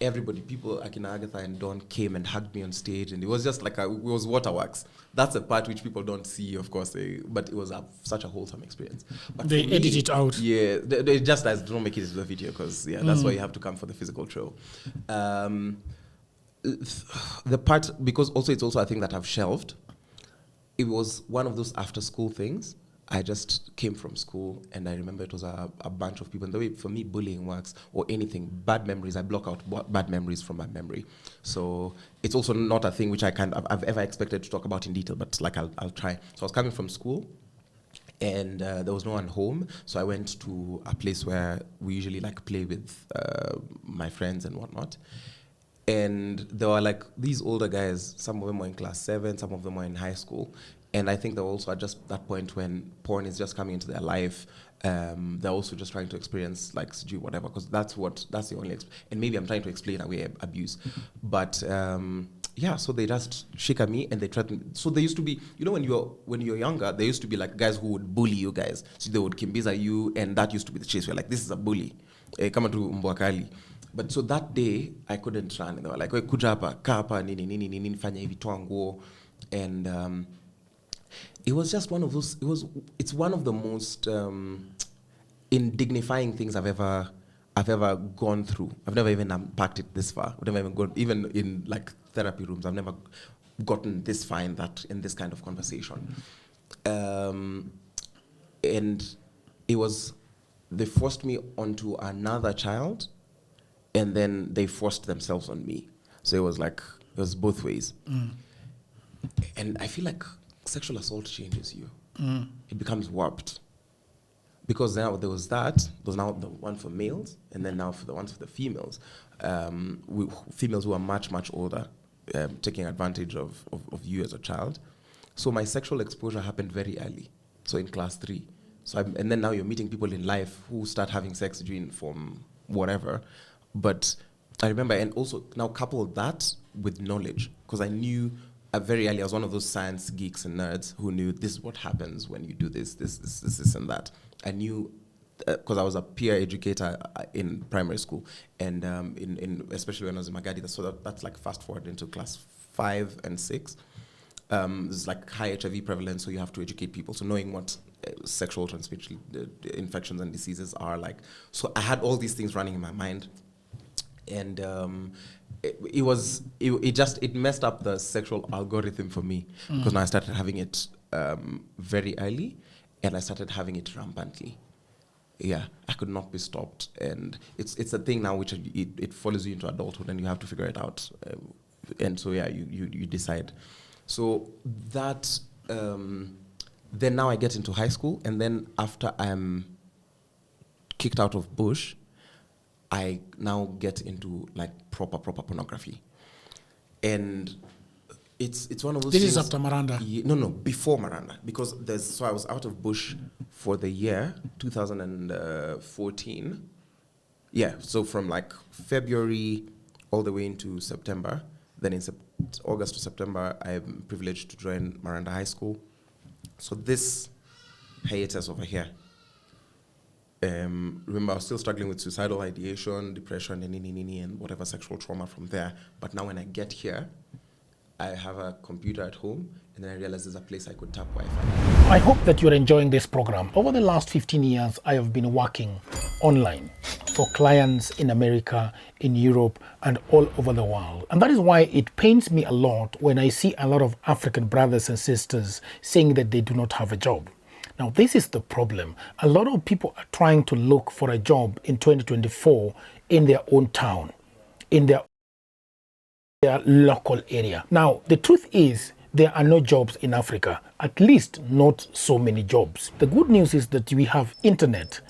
everybody, people, Akina Agatha and Dawn came and hugged me on stage, and it was just like, it was waterworks. That's a part which people don't see, of course, but it was such a wholesome experience. But they edit it out. Yeah, they just don't make it into the video, because, that's why you have to come for the physical show. The part, because also it's also a thing that I've shelved, it was one of those after-school things. I just came from school, and I remember it was a bunch of people. And the way, for me, bullying works, or anything, bad memories, I block out bad memories from my memory. So it's also not a thing which I've ever expected to talk about in detail, but like I'll try. So I was coming from school, and there was no one home. So I went to a place where we usually like play with my friends and whatnot. And there were like these older guys, some of them were in class 7, some of them were in high school. And I think they're also at just that point when porn is just coming into their life. They're also just trying to experience like whatever, because that's the only, and maybe I'm trying to explain away abuse. But so they just shake at me and they threaten. So there used to be, when you're younger, there used to be like guys who would bully you guys. So they would kimbiza you, and that used to be the chase. We're like, this is a bully. Come to Mbwakali. But so that day, I couldn't run. They were like, kuja hapa, kaa hapa, nini, fanya hivi, toa nguo. And it was just one of those, it's one of the most indignifying things I've ever gone through. I've never even unpacked it this far. I've never even gone, even in like therapy rooms, I've never gotten this far in this kind of conversation. And it was, they forced me onto another child, and then they forced themselves on me. So it was both ways. And I feel like sexual assault changes you. It becomes warped. Because now there was now the one for males, and then now for the ones for the females. Females who are much, much older, taking advantage of you as a child. So my sexual exposure happened very early, so in class 3. And then now you're meeting people in life who start having sex from whatever. But I remember, and also now couple that with knowledge, because I knew very early, I was one of those science geeks and nerds who knew this is what happens when you do this, and that. I knew, because I was a peer educator in primary school, and especially when I was in Magadi, so that's like fast forward into class 5 and 6. There's like high HIV prevalence, so you have to educate people. So knowing what sexual transmitted infections and diseases are like. So I had all these things running in my mind. And it messed up the sexual algorithm for me, because now I started having it very early, and I started having it rampantly. Yeah, I could not be stopped, and it's a thing now which it follows you into adulthood, and you have to figure it out. And so you decide. So that then now I get into high school, and then after I'm kicked out of Bush, I now get into like proper pornography, and it's one of those. This things, is after Miranda. No, before Miranda, because I was out of Bush for the year 2014. Yeah, so from like February all the way into September. Then in August to September, I'm privileged to join Miranda High School. So this hiatus over here Remember, I was still struggling with suicidal ideation, depression, and whatever sexual trauma from there. But now when I get here, I have a computer at home, and then I realize there's a place I could tap Wi-Fi. I hope that you're enjoying this program. Over the last 15 years, I have been working online for clients in America, in Europe, and all over the world. And that is why it pains me a lot when I see a lot of African brothers and sisters saying that they do not have a job. Now, this is the problem. A lot of people are trying to look for a job in 2024 in their own town, in their local area. Now, the truth is, there are no jobs in Africa, at least not so many jobs. The good news is that we have internet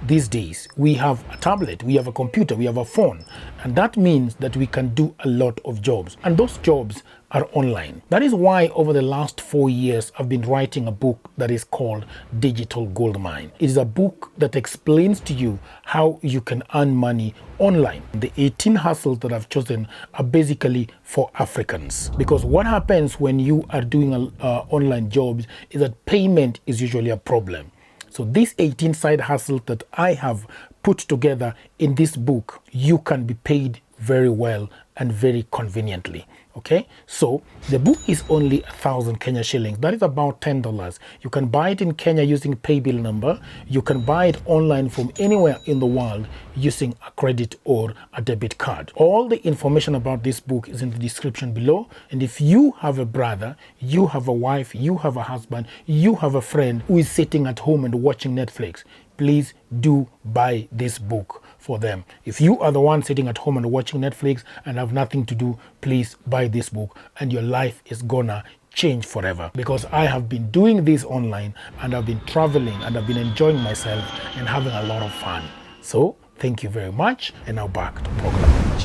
these days. We have a tablet, we have a computer, we have a phone, and that means that we can do a lot of jobs, and those jobs are online. That is why over the last 4 years I've been writing a book that is called Digital Goldmine. It is a book that explains to you how you can earn money online. The 18 hustles that I've chosen are basically for Africans, because what happens when you are doing online jobs is that payment is usually a problem. So these 18 side hustles that I have put together in this book, you can be paid very well and very conveniently. Okay, so the book is only 1,000 Kenya shillings. That is about $10. You can buy it in Kenya using pay bill number. You can buy it online from anywhere in the world using a credit or a debit card. All the information about this book is in the description below. And if you have a brother, you have a wife, you have a husband, you have a friend who is sitting at home and watching Netflix, please do buy this book for them. If you are the one sitting at home and watching Netflix and have nothing to do, please buy this book and your life is gonna change forever. Because I have been doing this online and I've been traveling and I've been enjoying myself and having a lot of fun. So thank you very much, and now back to the program.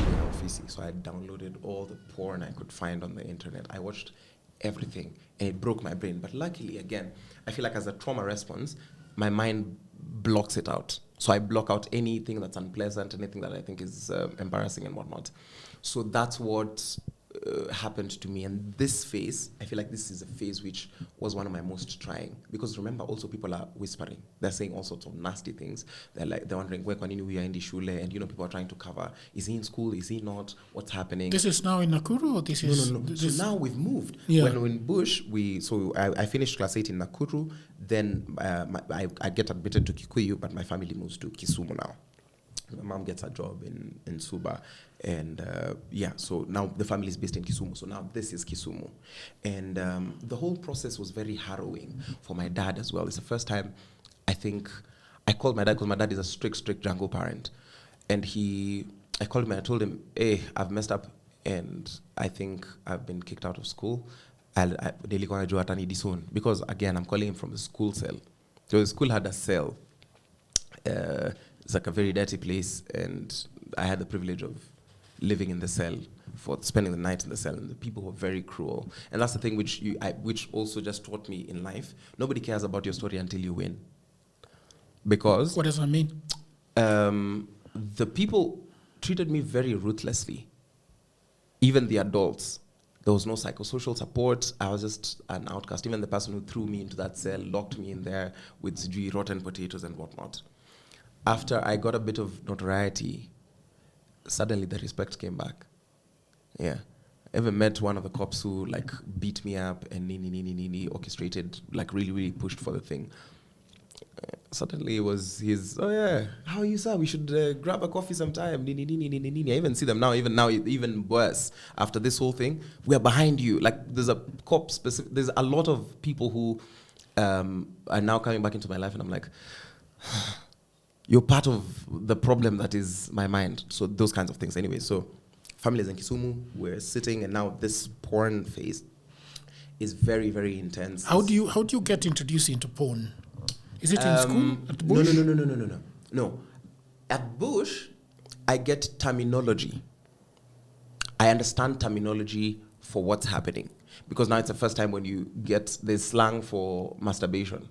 So I downloaded all the porn I could find on the internet. I watched everything and it broke my brain. But luckily, again, I feel like as a trauma response, my mind blocks it out. So I block out anything that's unpleasant, anything that I think is embarrassing and whatnot. So that's what happened to me. And this phase, I feel like this is a phase which was one of my most trying. Because remember, also people are whispering. They're saying all sorts of nasty things. They're wondering, where can we are in the shule? And people are trying to cover, is he in school? Is he not? What's happening? This is now in Nakuru, or this is... No. So now we've moved. Yeah. When in Bush, I finished class 8 in Nakuru. Then I get admitted to Kikuyu, but my family moves to Kisumu now. My mom gets a job in Suba. And so now the family is based in Kisumu. So now this is Kisumu. And the whole process was very harrowing for my dad as well. It's the first time I think I called my dad, because my dad is a strict Django parent. And I called him and I told him, hey, I've messed up and I think I've been kicked out of school. Because again, I'm calling him from the school cell. So the school had a cell. It's like a very dirty place, and I had the privilege of living in the cell, for spending the night in the cell, and the people were very cruel. And that's the thing which also just taught me in life. Nobody cares about your story until you win. Because... What does that mean? The people treated me very ruthlessly. Even the adults. There was no psychosocial support. I was just an outcast. Even the person who threw me into that cell, locked me in there with rotten potatoes and whatnot. After I got a bit of notoriety, suddenly the respect came back. Yeah. I even met one of the cops who beat me up and orchestrated, really, really pushed for the thing. Suddenly it was oh yeah, how are you, sir? We should grab a coffee sometime. I even see them now, even worse. After this whole thing, we are behind you. There's a cop specific, there's a lot of people who are now coming back into my life, and I'm like, you're part of the problem that is my mind. So those kinds of things. Anyway, so families in Kisumu, we're sitting, and now this porn phase is very, very intense. How do you get introduced into porn? Is it in school at Bush? No. At Bush, I get terminology. I understand terminology for what's happening, because now it's the first time when you get there's slang for masturbation.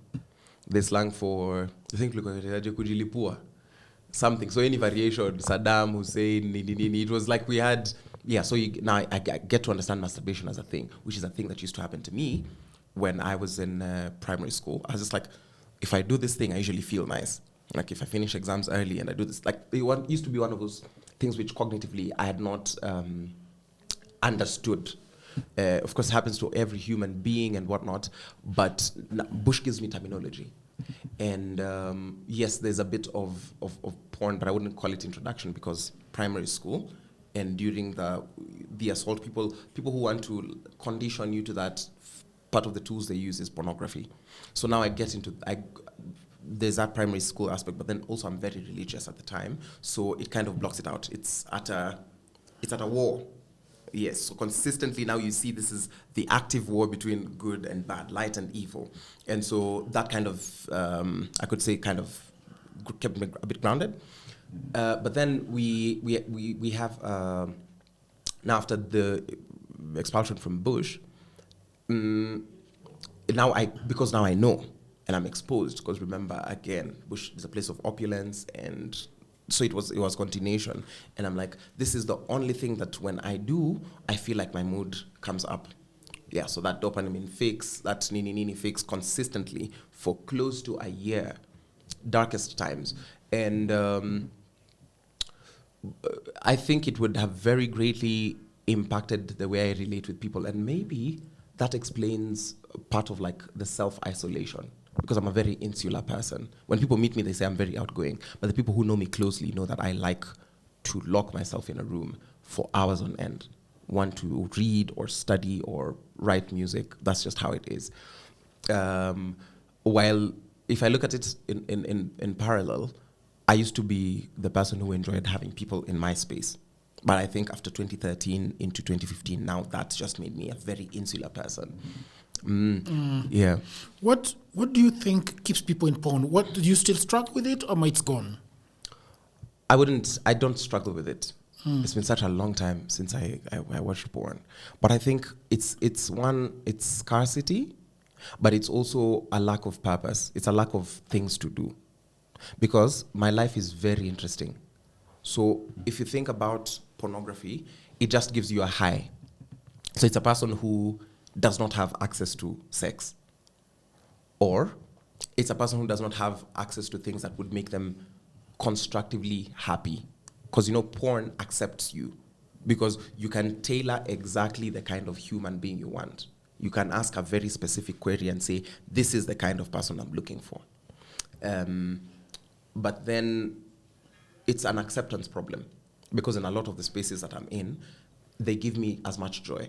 There's slang for, I think, kujilipua, something. So any variation, Saddam Hussein, it was like we had, so now I get to understand masturbation as a thing, which is a thing that used to happen to me when I was in primary school. I was just like, if I do this thing, I usually feel nice. Like if I finish exams early and I do this, like it used to be one of those things which cognitively I had not understood. Of course, it happens to every human being and whatnot, but Bush gives me terminology. And yes, there's a bit of porn, but I wouldn't call it introduction because primary school and during the assault, people who want to condition you to that, part of the tools they use is pornography. So now I get into, there's that primary school aspect, but then also I'm very religious at the time, so it kind of blocks it out. It's at a war. Yes, so consistently now you see this is the active war between good and bad, light and evil. And so that kind of, I could say, kind of kept me a bit grounded. But then we have, now after the expulsion from Bush, because now I know and I'm exposed, because remember, again, Bush is a place of opulence, and so it was continuation. And I'm like, this is the only thing that when I do, I feel like my mood comes up. Yeah, so that dopamine fix, that nini fix consistently for close to a year, darkest times. And I think it would have very greatly impacted the way I relate with people. And maybe that explains part of like the self-isolation, because I'm a very insular person. When people meet me, they say I'm very outgoing. But the people who know me closely know that I like to lock myself in a room for hours on end, want to read or study or write music. That's just how it is. While if I look at it in parallel, I used to be the person who enjoyed having people in my space. But I think after 2013 into 2015, now that's just made me a very insular person. Yeah. What do you think keeps people in porn? What do you still struggle with it, or it's gone? I don't struggle with it. It's been such a long time since I watched porn. But I think it's scarcity, but it's also a lack of purpose. It's a lack of things to do. Because my life is very interesting. So if you think about pornography, it just gives you a high. So it's a person who does not have access to sex. Or it's a person who does not have access to things that would make them constructively happy. Because, porn accepts you. Because you can tailor exactly the kind of human being you want. You can ask a very specific query and say, this is the kind of person I'm looking for. But then it's an acceptance problem, because in a lot of the spaces that I'm in, they give me as much joy.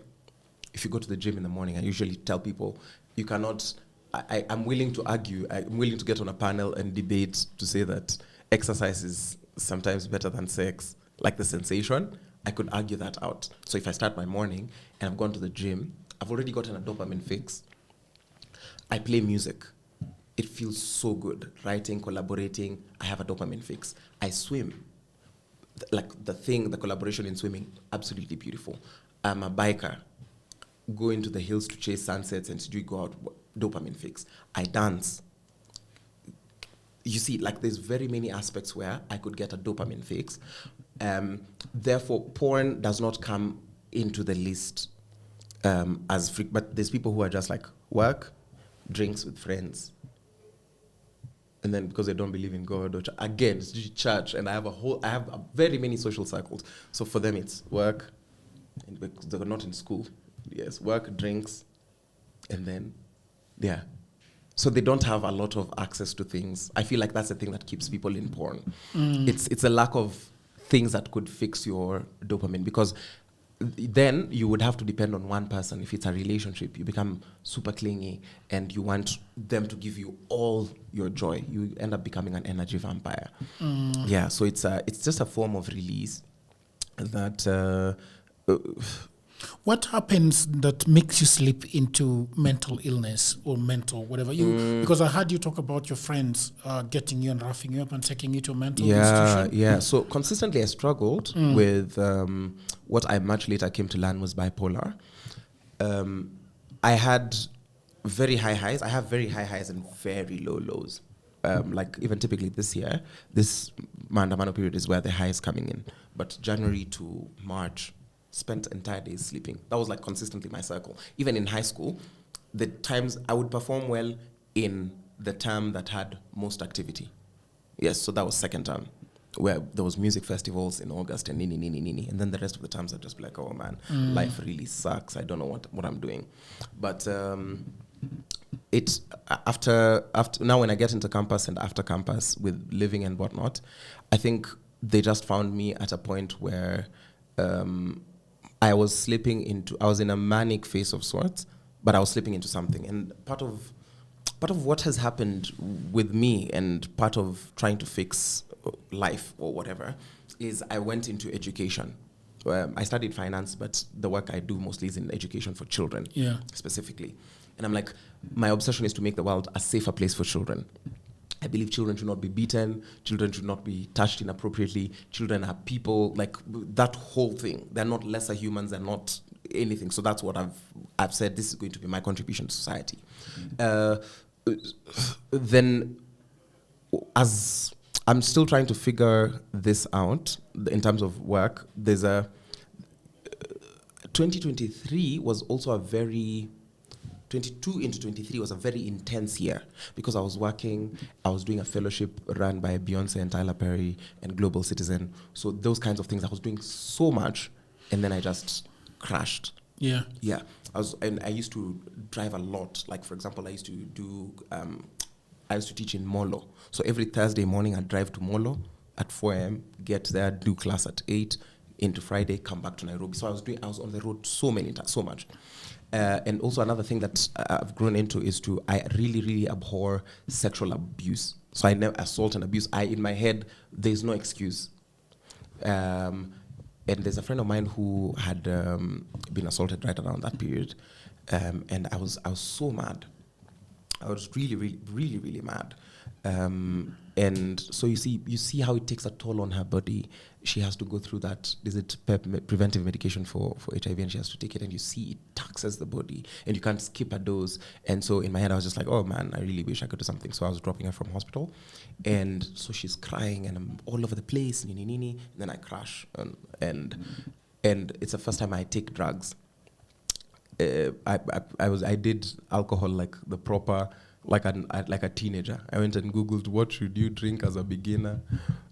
If you go to the gym in the morning, I usually tell people, you cannot, I'm willing to argue, I'm willing to get on a panel and debate to say that exercise is sometimes better than sex, like the sensation. I could argue that out. So if I start my morning and I've gone to the gym, I've already gotten a dopamine fix. I play music. It feels so good. Writing, collaborating, I have a dopamine fix. I swim. The collaboration in swimming, absolutely beautiful. I'm a biker. Go into the hills to chase sunsets and go out, dopamine fix. I dance. You see, there's very many aspects where I could get a dopamine fix. Therefore, porn does not come into the list as freak. But there's people who are just like work, drinks with friends. And then because they don't believe in God, or again, it's church, and I have very many social circles. So for them, it's work, and they're not in school. Yes, work, drinks, and then, yeah. So they don't have a lot of access to things. I feel like that's the thing that keeps people in porn. It's a lack of things that could fix your dopamine, because then you would have to depend on one person. If it's a relationship, you become super clingy and you want them to give you all your joy. You end up becoming an energy vampire. Yeah, so it's just a form of release that... What happens that makes you slip into mental illness or mental whatever? Because I heard you talk about your friends getting you and roughing you up and taking you to a mental institution. Yeah. So consistently I struggled with what I much later came to learn was bipolar. I had very high highs. I have very high highs and very low lows. Even typically this year, this Maandamano period is where the high is coming in. But January to March, spent entire days sleeping. That was consistently my circle. Even in high school, the times I would perform well in the term that had most activity. Yes, so that was second term, where there was music festivals in August and nini. And then the rest of the terms I'd just be like, oh man, life really sucks. I don't know what I'm doing. But it's after now when I get into campus and after campus with living and whatnot, I think they just found me at a point where I was in a manic phase of sorts, but I was slipping into something. And part of what has happened with me and part of trying to fix life or whatever is I went into education. I studied finance, but the work I do mostly is in education for children, specifically. And I'm like, my obsession is to make the world a safer place for children. I believe children should not be beaten. Children should not be touched inappropriately. Children are people, like that whole thing. They're not lesser humans. They're not anything. So that's what I've said. This is going to be my contribution to society. Then, as I'm still trying to figure this out in terms of work, there's 2023 was also 22 into 23 was a very intense year because I was working, I was doing a fellowship run by Beyonce and Tyler Perry and Global Citizen. So those kinds of things, I was doing so much, and then I just crashed. Yeah. I used to drive a lot. Like, for example, I used to teach in Molo. So every Thursday morning I'd drive to Molo at 4 a.m., get there, do class at 8, into Friday, come back to Nairobi. So I was on the road so much. And also another thing that I've grown into is I really, really abhor sexual abuse. So I never assault and abuse. In my head, there's no excuse. And there's a friend of mine who had been assaulted right around that period. And I was so mad. I was really, really, really, really mad. And so you see how it takes a toll on her body. She has to go through that. Is it preventive medication for HIV, and she has to take it, and you see it taxes the body, and you can't skip a dose. And so in my head, I was just like, oh man, I really wish I could do something. So I was dropping her from hospital, and so she's crying, and I'm all over the place, and then I crash, and it's the first time I take drugs. I did alcohol like the proper. Like a teenager. I went and Googled what should you drink as a beginner.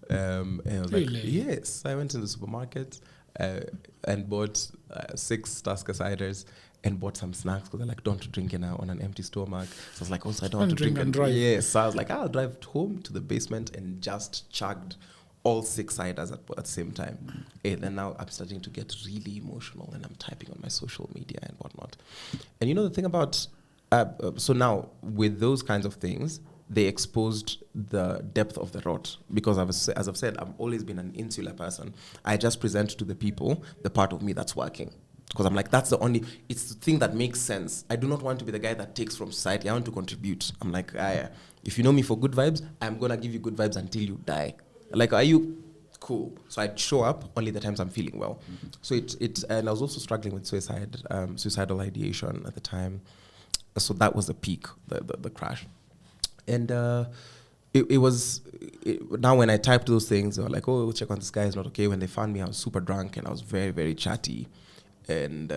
And I was really? like, yes. I went to the supermarket and bought 6 Tusker ciders and bought some snacks because I like don't drink on an empty stomach. So I was like, also I don't want to drink and drive. Yes. So I was like, I'll drive home to the basement and just chugged all 6 ciders at the same time. And then now I'm starting to get really emotional and I'm typing on my social media and whatnot. And you know the thing about so now, with those kinds of things, they exposed the depth of the rot. Because as I've said, I've always been an insular person. I just present to the people the part of me that's working. Because I'm like, it's the thing that makes sense. I do not want to be the guy that takes from society. I want to contribute. I'm like, if you know me for good vibes, I'm going to give you good vibes until you die. Like, are you cool? So I'd show up only the times I'm feeling well. So and I was also struggling with suicidal ideation at the time. So that was the peak, the crash. And it was now when I typed those things, they were like, oh, check on this guy, is not okay. When they found me, I was super drunk and I was very, very chatty. And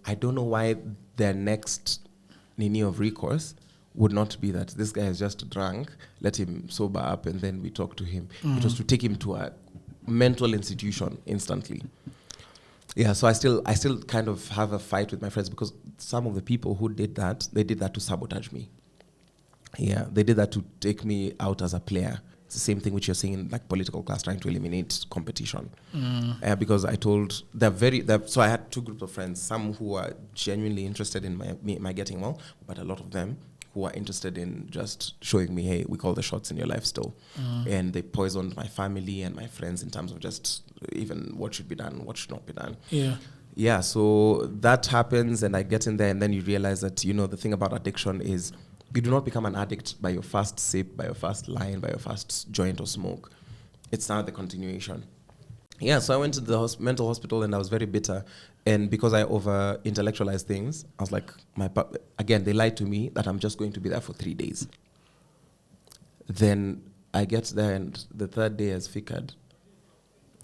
I don't know why their next nini of recourse would not be that this guy is just drunk, let him sober up, and then we talk to him. Mm-hmm. It was to take him to a mental institution instantly. Yeah, so I still kind of have a fight with my friends because some of the people who did that, they did that to sabotage me. Yeah, they did that to take me out as a player. It's the same thing which you're seeing in like political class, trying to eliminate competition. Because I told so I had 2 groups of friends, some who are genuinely interested in my getting well, but a lot of them who are interested in just showing me, hey, we call the shots in your life still. And they poisoned my family and my friends in terms of just even what should be done, what should not be done. Yeah, so that happens and I get in there and then you realize that, the thing about addiction is you do not become an addict by your first sip, by your first line, by your first joint or smoke. It's now the continuation. Yeah, so I went to the mental hospital and I was very bitter. And because I over-intellectualized things, I was like, again, they lied to me that I'm just going to be there for 3 days. Then I get there and the 3rd day has flickered.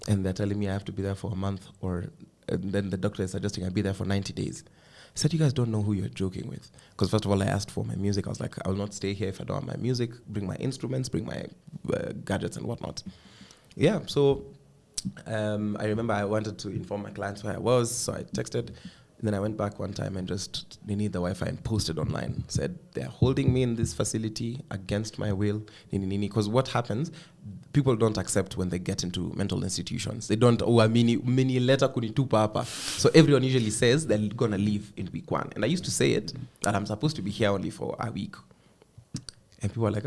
And they're telling me I have to be there for a month or and then the doctor is suggesting I be there for 90 days. He said, you guys don't know who you're joking with. Because first of all, I asked for my music. I was like, I will not stay here if I don't have my music. Bring my instruments, bring my gadgets and whatnot. Yeah, so I remember I wanted to inform my clients where I was, so I texted. And then I went back one time and just needed the Wi-Fi and posted online. Said, they're holding me in this facility against my will. Because what happens, people don't accept when they get into mental institutions. They don't, mini letter kunitupa hapa. So everyone usually says they're going to leave in week 1. And I used to say it, that I'm supposed to be here only for a week. And people are like,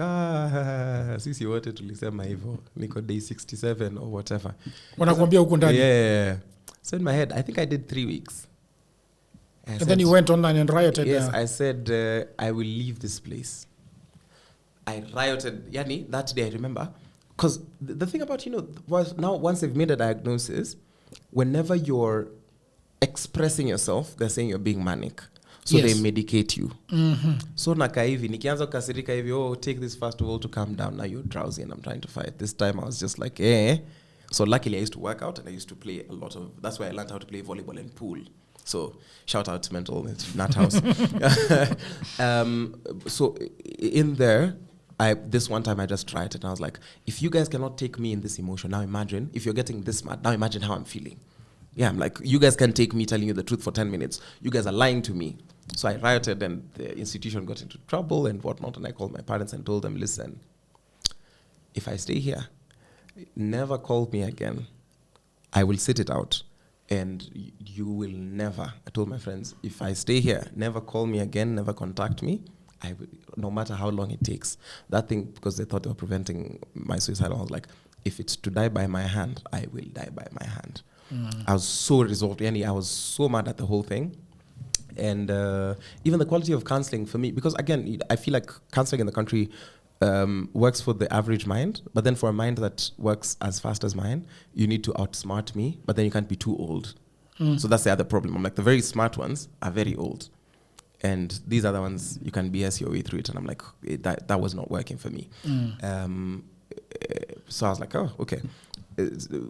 sisi wote tulisema hivyo. Niko day 67 or whatever. Wanakuambia huko ndani. Yeah. So in my head, I think I did 3 weeks. And then you went online and rioted. Yes, I said, I will leave this place. I rioted, Yani, that day I remember. Because the thing about, was now once they've made a diagnosis, whenever you're expressing yourself, they're saying you're being manic. So they medicate you. Mm-hmm. So nakaa hivi, nikianza kukasirika hivi, take this first of all to calm down. Now you're drowsy and I'm trying to fight. This time I was just like, So luckily I used to work out and I used to play a lot of, that's why I learned how to play volleyball and pool. So shout out to Mental Nut House. So in there, this one time I just tried it and I was like, if you guys cannot take me in this emotion, now imagine, if you're getting this mad, now imagine how I'm feeling. Yeah, I'm like, you guys can take me telling you the truth for 10 minutes. You guys are lying to me. So I rioted and the institution got into trouble and whatnot. And I called my parents and told them, listen, if I stay here, never call me again. I will sit it out. And you will never, I told my friends, if I stay here, never call me again, never contact me. I will, no matter how long it takes. That thing, because they thought they were preventing my suicide, I was like, if it's to die by my hand, I will die by my hand. I was so resolved. I was so mad at the whole thing. And even the quality of counseling for me, because again, I feel like counseling in the country works for the average mind, but then for a mind that works as fast as mine, you need to outsmart me, but then you can't be too old. So that's the other problem. I'm like, the very smart ones are very old. And these other ones, you can BS your way through it. And I'm like, that was not working for me. So I was like, okay.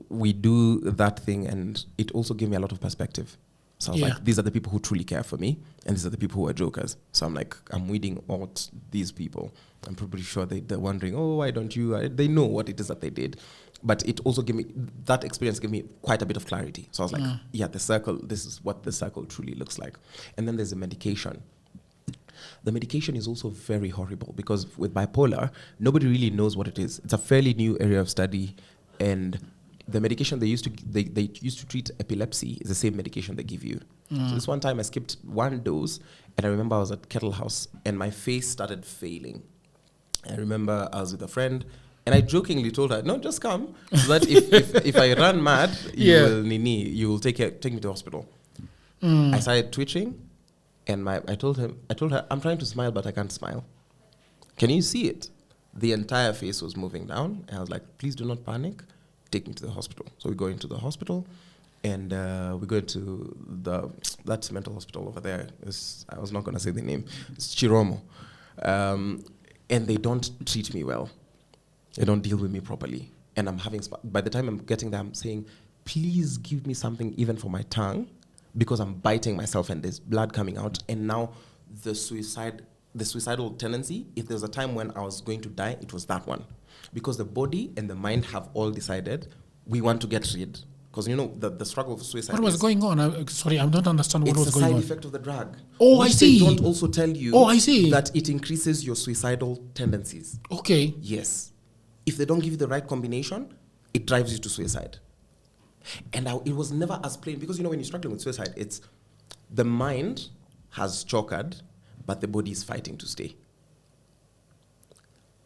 We do that thing, and it also gave me a lot of perspective. So I was like, these are the people who truly care for me, and these are the people who are jokers. So I'm like, I'm weeding out these people. I'm probably sure they're wondering, why don't you? They know what it is that they did. But it also gave me, that experience gave me quite a bit of clarity. So I was like, the circle, this is what the circle truly looks like. And then there's the medication. The medication is also very horrible because with bipolar, nobody really knows what it is. It's a fairly new area of study. And the medication they used to treat epilepsy is the same medication they give you. So this one time I skipped one dose, and I remember I was at Kettle House, and my face started failing. I remember I was with a friend, and I jokingly told her, "No, just come, so that if I run mad, you will take me to the hospital." I started twitching, and I told her, "I'm trying to smile, but I can't smile. Can you see it?" The entire face was moving down. And I was like, please do not panic. Take me to the hospital. So we go into the hospital, and we go to that mental hospital over there. I was not going to say the name. It's Chiromo. And they don't treat me well. They don't deal with me properly. And I'm by the time I'm getting there, I'm saying, please give me something even for my tongue, because I'm biting myself and there's blood coming out. And now the suicidal tendency, if there's a time when I was going to die, it was that one. Because the body and the mind have all decided we want to get rid. Because, the struggle for suicide. What was going on? Sorry, I don't understand what was going on. It's a side effect of the drug. Oh, I see. They don't also tell you that it increases your suicidal tendencies. Okay. Yes. If they don't give you the right combination, it drives you to suicide. And it was never as plain. Because, when you're struggling with suicide, it's the mind has chokered, but the body is fighting to stay.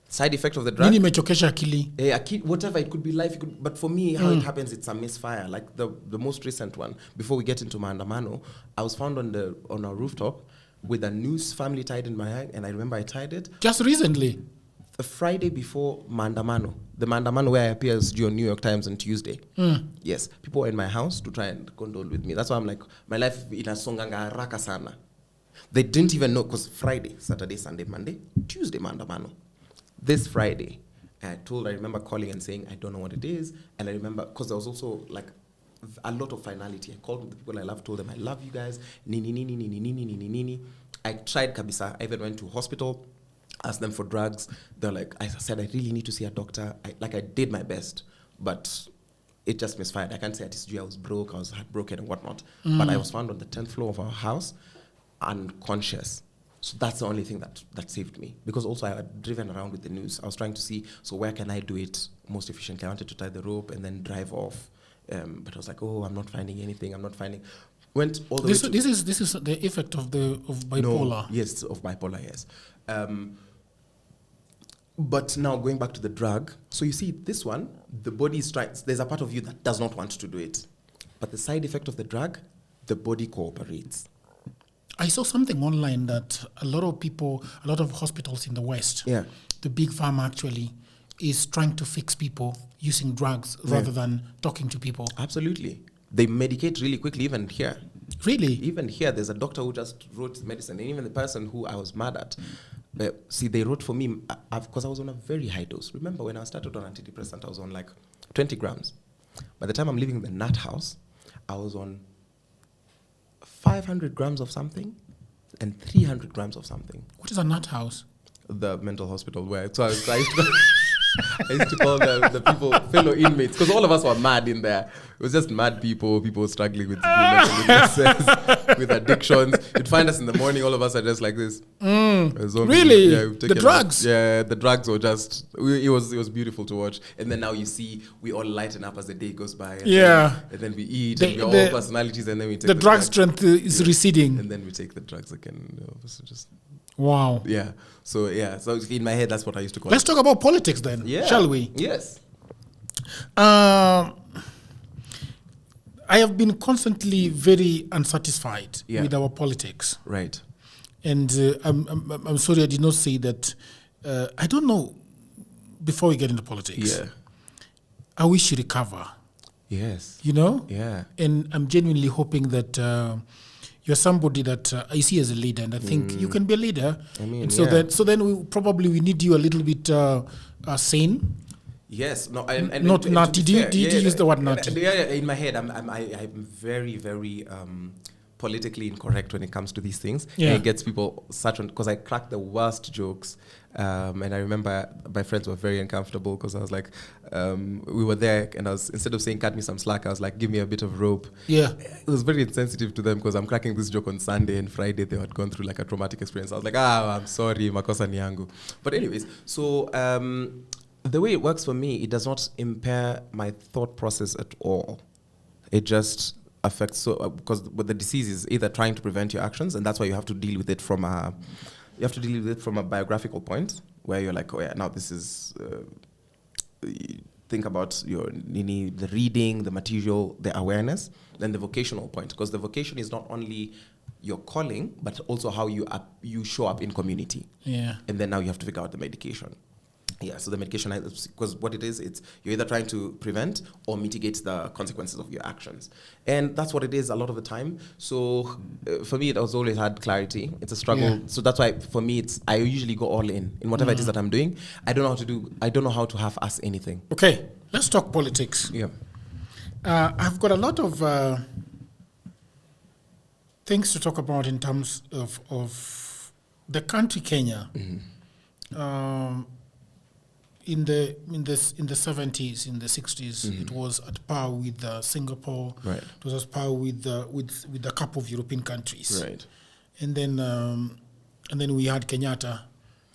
Side effect of the drug. Nini mechokesha akili? Whatever, it could be life. But for me, how it happens, it's a misfire. Like the most recent one, before we get into maandamano, I was found on a rooftop with a noose firmly tied in my eye, and I remember I tied it. Just recently? The Friday before maandamano. The maandamano where I appear on New York Times on Tuesday. Yes, people were in my house to try and condole with me. That's why I'm like, my life inasonganga haraka sana. They didn't even know, because Friday, Saturday, Sunday, Monday, Tuesday, maandamano. This Friday, I remember calling and saying, I don't know what it is. And I remember, because there was also like a lot of finality. I called the people I love, told them I love you guys. Nini, nini, nini, nini, nini, nini. I tried kabisa. I even went to hospital, asked them for drugs. They're like, I said, I really need to see a doctor. I did my best, but it just misfired. I can't say at TCG I was broke, I was heartbroken and whatnot. But I was found on the 10th floor of our house, unconscious. So that's the only thing that saved me. Because also I had driven around with the news. I was trying to see, so where can I do it most efficiently? I wanted to tie the rope and then drive off. But I was like, I'm not finding anything. Went all the way to... This is the effect of bipolar. No, yes, of bipolar, yes. But now going back to the drug, so you see this one, the body is trying, there's a part of you that does not want to do it. But the side effect of the drug, the body cooperates. I saw something online that a lot of hospitals in the West, the big pharma actually, is trying to fix people using drugs rather than talking to people. Absolutely. They medicate really quickly, even here. Really? Even here, there's a doctor who just wrote medicine, and even the person who I was mad at, they wrote for me, because I was on a very high dose. Remember, when I started on antidepressant, I was on like 20 grams. By the time I'm leaving the nut house, I was on 500 grams of something and 300 grams of something. What is a nut house? The mental hospital where... So I used to call the people fellow inmates, because all of us were mad in there. It was just mad people struggling with with addictions. You'd find us in the morning, all of us are just like this. Really? Yeah, the drugs? The drugs were just... It was beautiful to watch. And then now you see, we all lighten up as the day goes by. And then we eat, and we're all personalities, and then we take the drug strength is receding. And then we take the drugs again. Just... Wow. Yeah. So in my head, that's what I used to call Let's talk about politics then, shall we? Yes. I have been constantly very unsatisfied with our politics. Right. And I'm sorry I did not say that. I don't know, before we get into politics, I wish you recover. Yes. You know? Yeah. And I'm genuinely hoping that you're somebody that I see as a leader, and I think you can be a leader. I mean, and so then we need you a little bit sane. Yes, no, not nutty. Did you use the word nutty? Yeah, in my head, I'm very, very politically incorrect when it comes to these things. Yeah. And it gets people because I crack the worst jokes. And I remember my friends were very uncomfortable because I was like, we were there, and I was, instead of saying cut me some slack, I was like, give me a bit of rope. Yeah. It was very insensitive to them because I'm cracking this joke on Sunday, and Friday they had gone through like a traumatic experience. I was like, I'm sorry, makosa ni yangu. But anyways, so the way it works for me, it does not impair my thought process at all. It just affects, because the disease is either trying to prevent your actions, and that's why you have to deal with it from a biographical point, where you're like, now this is, think about the reading, the material, the awareness, then the vocational point, because the vocation is not only your calling, but also how you show up in community. Yeah. And then now you have to figure out the medication. Yeah, so the medication, because what it is, you're either trying to prevent or mitigate the consequences of your actions. And that's what it is a lot of the time. So for me, it has always had clarity. It's a struggle. Yeah. So that's why for me, I usually go all in whatever it is that I'm doing. I don't know how to half-ass anything. Okay, let's talk politics. Yeah. I've got a lot of things to talk about in terms of the country Kenya. Mm-hmm. In the 70s, in the 60s, it was at par with Singapore. Right. It was at par with a couple of European countries. Right. And then we had Kenyatta,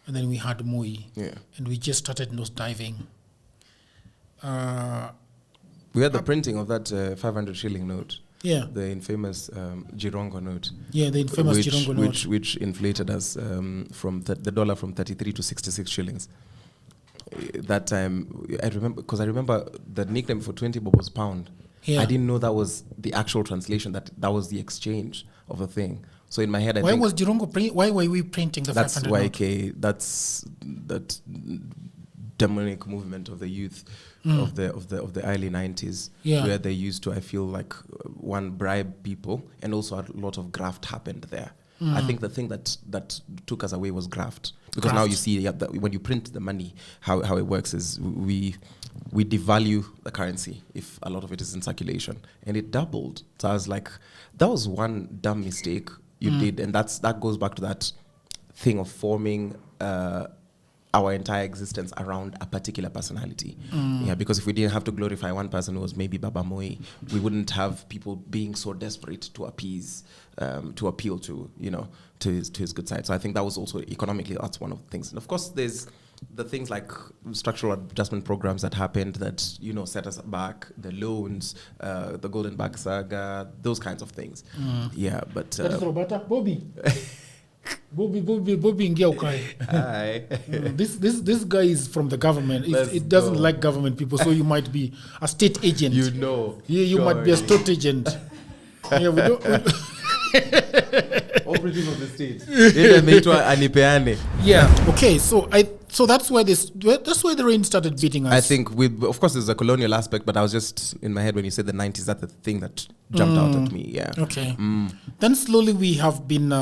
and then we had Moi. Yeah. And we just started nosediving. We had the printing of that 500 shilling note. Yeah. The infamous Jirongo note. Yeah, the infamous Jirongo note. Which inflated us from the dollar from 33 to 66 shillings. That time, I remember the nickname for 20 bob was pound. Yeah. I didn't know that was the actual translation, that was the exchange of a thing. So in my head, why was Jirongo why were we printing the 500 note? That's YK. That demonic movement of the youth of the early 90s, where they used to, I feel like, one, bribe people, and also a lot of graft happened there. I think the thing that took us away was graft. Because now you see that when you print the money, how it works is we devalue the currency if a lot of it is in circulation. And it doubled. So I was like, that was one dumb mistake you did. And that goes back to that thing of forming our entire existence around a particular personality. Yeah, because if we didn't have to glorify one person who was maybe Baba Moi, we wouldn't have people being so desperate to appease, to appeal to, to his good side. So I think that was also economically, that's one of the things. And of course, there's the things like structural adjustment programs that happened that, set us back, the loans, the Golden Bag saga, those kinds of things. Yeah, but... That is Roberta. Bobby. Bobby ingia ukae. This guy is from the government. It doesn't like government people, so you might be a state agent. You might be a state agent. Yeah, we don't. Operative of the state. Yeah. Okay. So that's where the rain started beating us. I think of course there's a colonial aspect, but I was just in my head when you said the 90s. That's the thing that jumped out at me. Yeah. Okay. Then slowly we have been.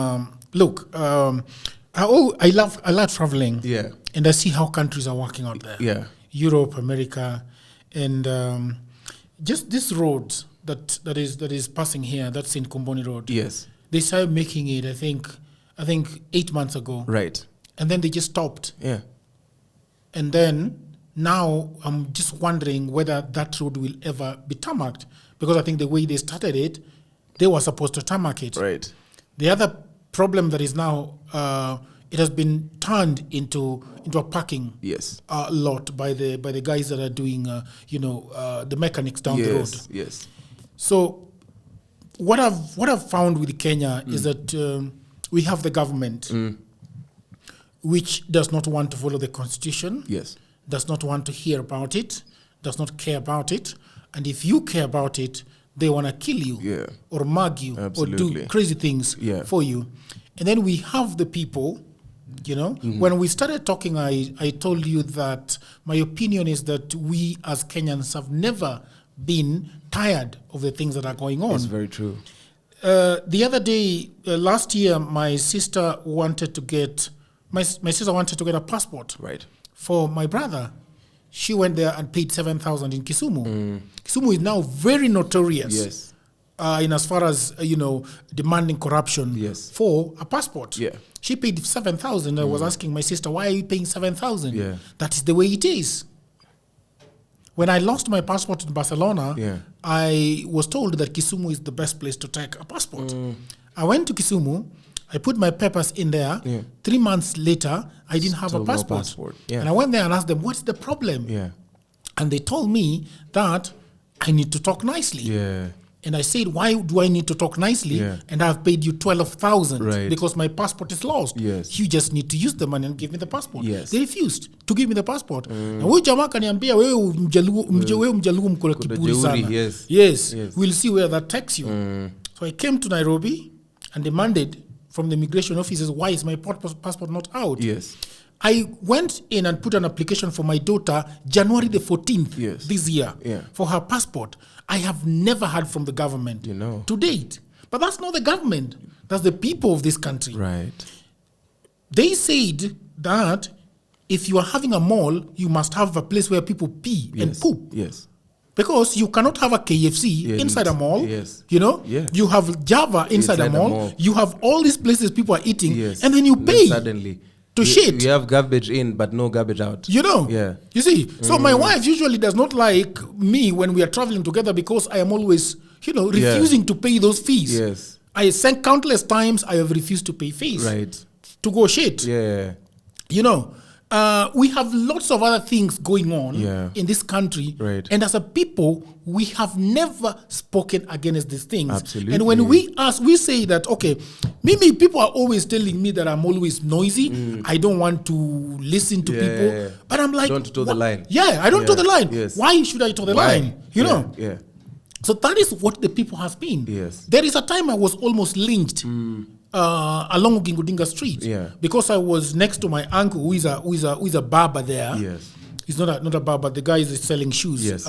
Look, I love traveling. Yeah. And I see how countries are working out there. Yeah. Europe, America, and just this road that is passing here, that's in Komboni Road. Yes. They started making it, I think 8 months ago. Right. And then they just stopped. Yeah. And then now I'm just wondering whether that road will ever be tarmacked, because I think the way they started it, they were supposed to tarmac it. Right. The other problem that is now, it has been turned into a parking lot by the guys that are doing, the mechanics down the road. Yes. So what I've found with Kenya is that we have the government which does not want to follow the constitution. Yes. Does not want to hear about it. Does not care about it. And if you care about it, they want to kill you or mug you or do crazy things for you. And then we have the people, When we started talking, I told you that my opinion is that we as Kenyans have never been tired of the things that are going on. That's very true. The other day, last year, my sister wanted to get a passport for my brother. She went there and paid 7,000 in Kisumu. Kisumu is now very notorious in as far as, demanding corruption for a passport. Yeah. She paid 7,000. I was asking my sister, why are you paying 7,000? Yeah. That is the way it is. When I lost my passport in Barcelona, I was told that Kisumu is the best place to take a passport. I went to Kisumu. I put my papers in there. 3 months later, I didn't have a passport. No passport. Yeah. And I went there and asked them, what's the problem? Yeah. And they told me that I need to talk nicely. Yeah. And I said, why do I need to talk nicely? Yeah. And I've paid you 12,000 because my passport is lost. Yes. You just need to use the money and give me the passport. Yes. They refused to give me the passport. Na huyu jamaa kaniambia wewe mjaluo mko kiburi sana. Yes. We'll see where that takes you. So I came to Nairobi and demanded from the immigration officers, why is my passport not out? Yes. I went in and put an application for my daughter January the 14th this year for her passport. I have never heard from the government to date. But that's not the government. That's the people of this country. Right. They said that if you are having a mall, you must have a place where people pee and poop. Yes. Because you cannot have a KFC inside a mall. Yes. You have Java inside a mall. You have all these places people are eating. Yes. And then you pay. Then suddenly. To shit. You have garbage in, but no garbage out. Yeah. You see, so my wife usually does not like me when we are traveling together because I am always, refusing to pay those fees. Yes. I sent countless times I have refused to pay fees. Right. To go shit. Yeah. We have lots of other things going on in this country. Right. And as a people, we have never spoken against these things. Absolutely. And when we say that, okay, maybe people are always telling me that I'm always noisy. I don't want to listen to people. But I'm like... Don't toe the line. Yeah, I don't toe the line. Yes. Why should I toe the line? Yeah. So that is what the people have been. Yes. There is a time I was almost lynched. Along Gingodinga Street, because I was next to my uncle who is a barber there. Yes. He's not a barber. The guy is selling shoes. Yes.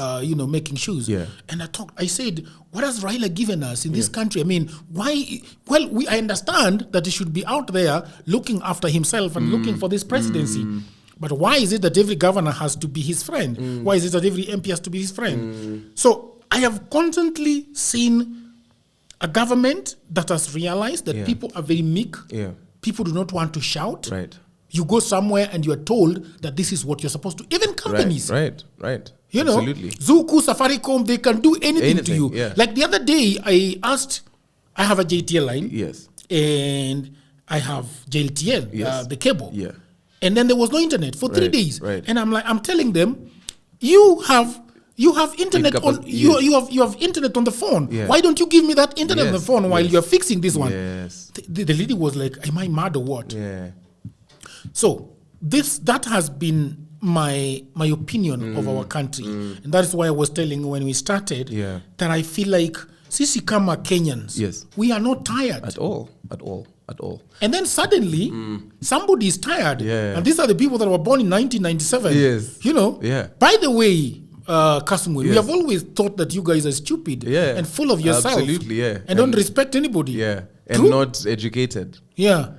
Making shoes. Yeah. And I said, what has Raila given us in this country? I mean, why? Well, I understand that he should be out there looking after himself and looking for this presidency. But why is it that every governor has to be his friend? Why is it that every MP has to be his friend? So I have constantly seen a government that has realized that people are very meek. Yeah. People do not want to shout. Right. You go somewhere and you are told that this is what you're supposed to. Even companies. Right. Absolutely. Zuku, Safaricom, they can do anything to you. Yeah. Like the other day, I have a JTL line. Yes. And I have JLTN, the cable. Yeah. And then there was no internet for 3 days. Right. And I'm telling them, you have internet on you have internet on the phone. Yeah. Why don't you give me that internet on the phone while you're fixing this one? Yes. The lady was like, am I mad or what? Yeah. So that has been my opinion of our country. And that is why I was telling when we started that I feel like sisi kama Kenyans, we are not tired. At all. And then suddenly, somebody is tired. Yeah. And these are the people that were born in 1997. Yes. Yeah. By the way, Kasmule, we have always thought that you guys are stupid and full of yourself. Absolutely, yeah. And don't respect anybody. Yeah. And not educated. Yeah.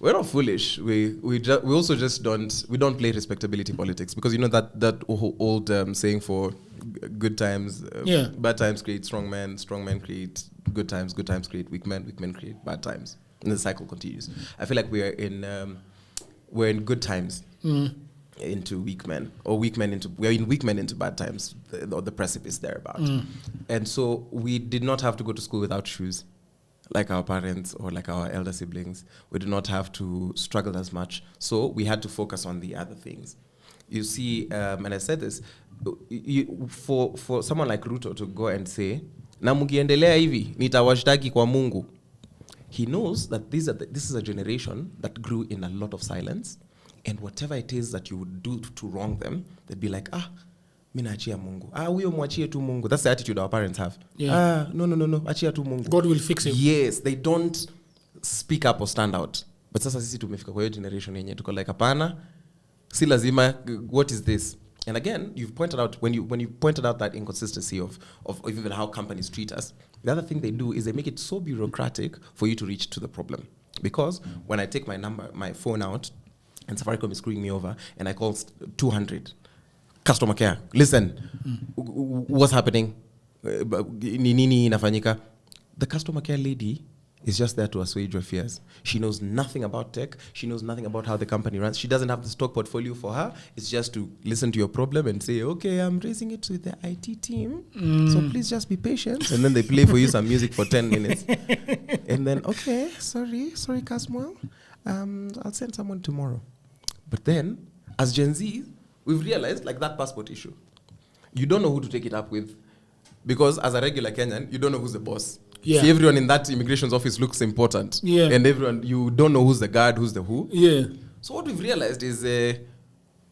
We're not foolish. We also just don't play respectability politics, because you know that old saying for good times, bad times create strong men create good times create weak men create bad times, and the cycle continues. I feel like we're in good times into weak men, or we're in weak men into bad times, the precipice thereabout. And so we did not have to go to school without shoes, like our parents or like our elder siblings. We did not have to struggle as much. So we had to focus on the other things. You see, and I said this, for someone like Ruto to go and say, na mukiendelea hivi, nitawashtaki kwa Mungu. He knows that this is a generation that grew in a lot of silence, and whatever it is that you would do to wrong them, they'd be like, mina achia Mungu. Huyo mwachie tu Mungu. That's the attitude our parents have. Yeah. No, achia tu Mungu. God will fix him. Yes, they don't speak up or stand out. But sasa sisi tumefika kwa hiyo generation yenye tuko like hapana, si lazima, what is this? And again, you've pointed out, when you pointed out that inconsistency of even how companies treat us, the other thing they do is they make it so bureaucratic for you to reach to the problem. Because when I take my phone out, and Safaricom is screwing me over, and I call 200 customer care, listen, what's happening? Nini inafanyika? The customer care lady is just there to assuage your fears. She knows nothing about tech. She knows nothing about how the company runs. She doesn't have the stock portfolio for her. It's just to listen to your problem and say, okay, I'm raising it with the IT team. So please just be patient. And then they play for you some music for 10 minutes. And then, okay, sorry, Kasmule. I'll send someone tomorrow. But then, as Gen Z, we've realized, like that passport issue, you don't know who to take it up with. Because as a regular Kenyan, you don't know who's the boss. Yeah. See, everyone in that immigration's office looks important. Yeah. And everyone, you don't know who's the guard, who's the who. Yeah. So what we've realized is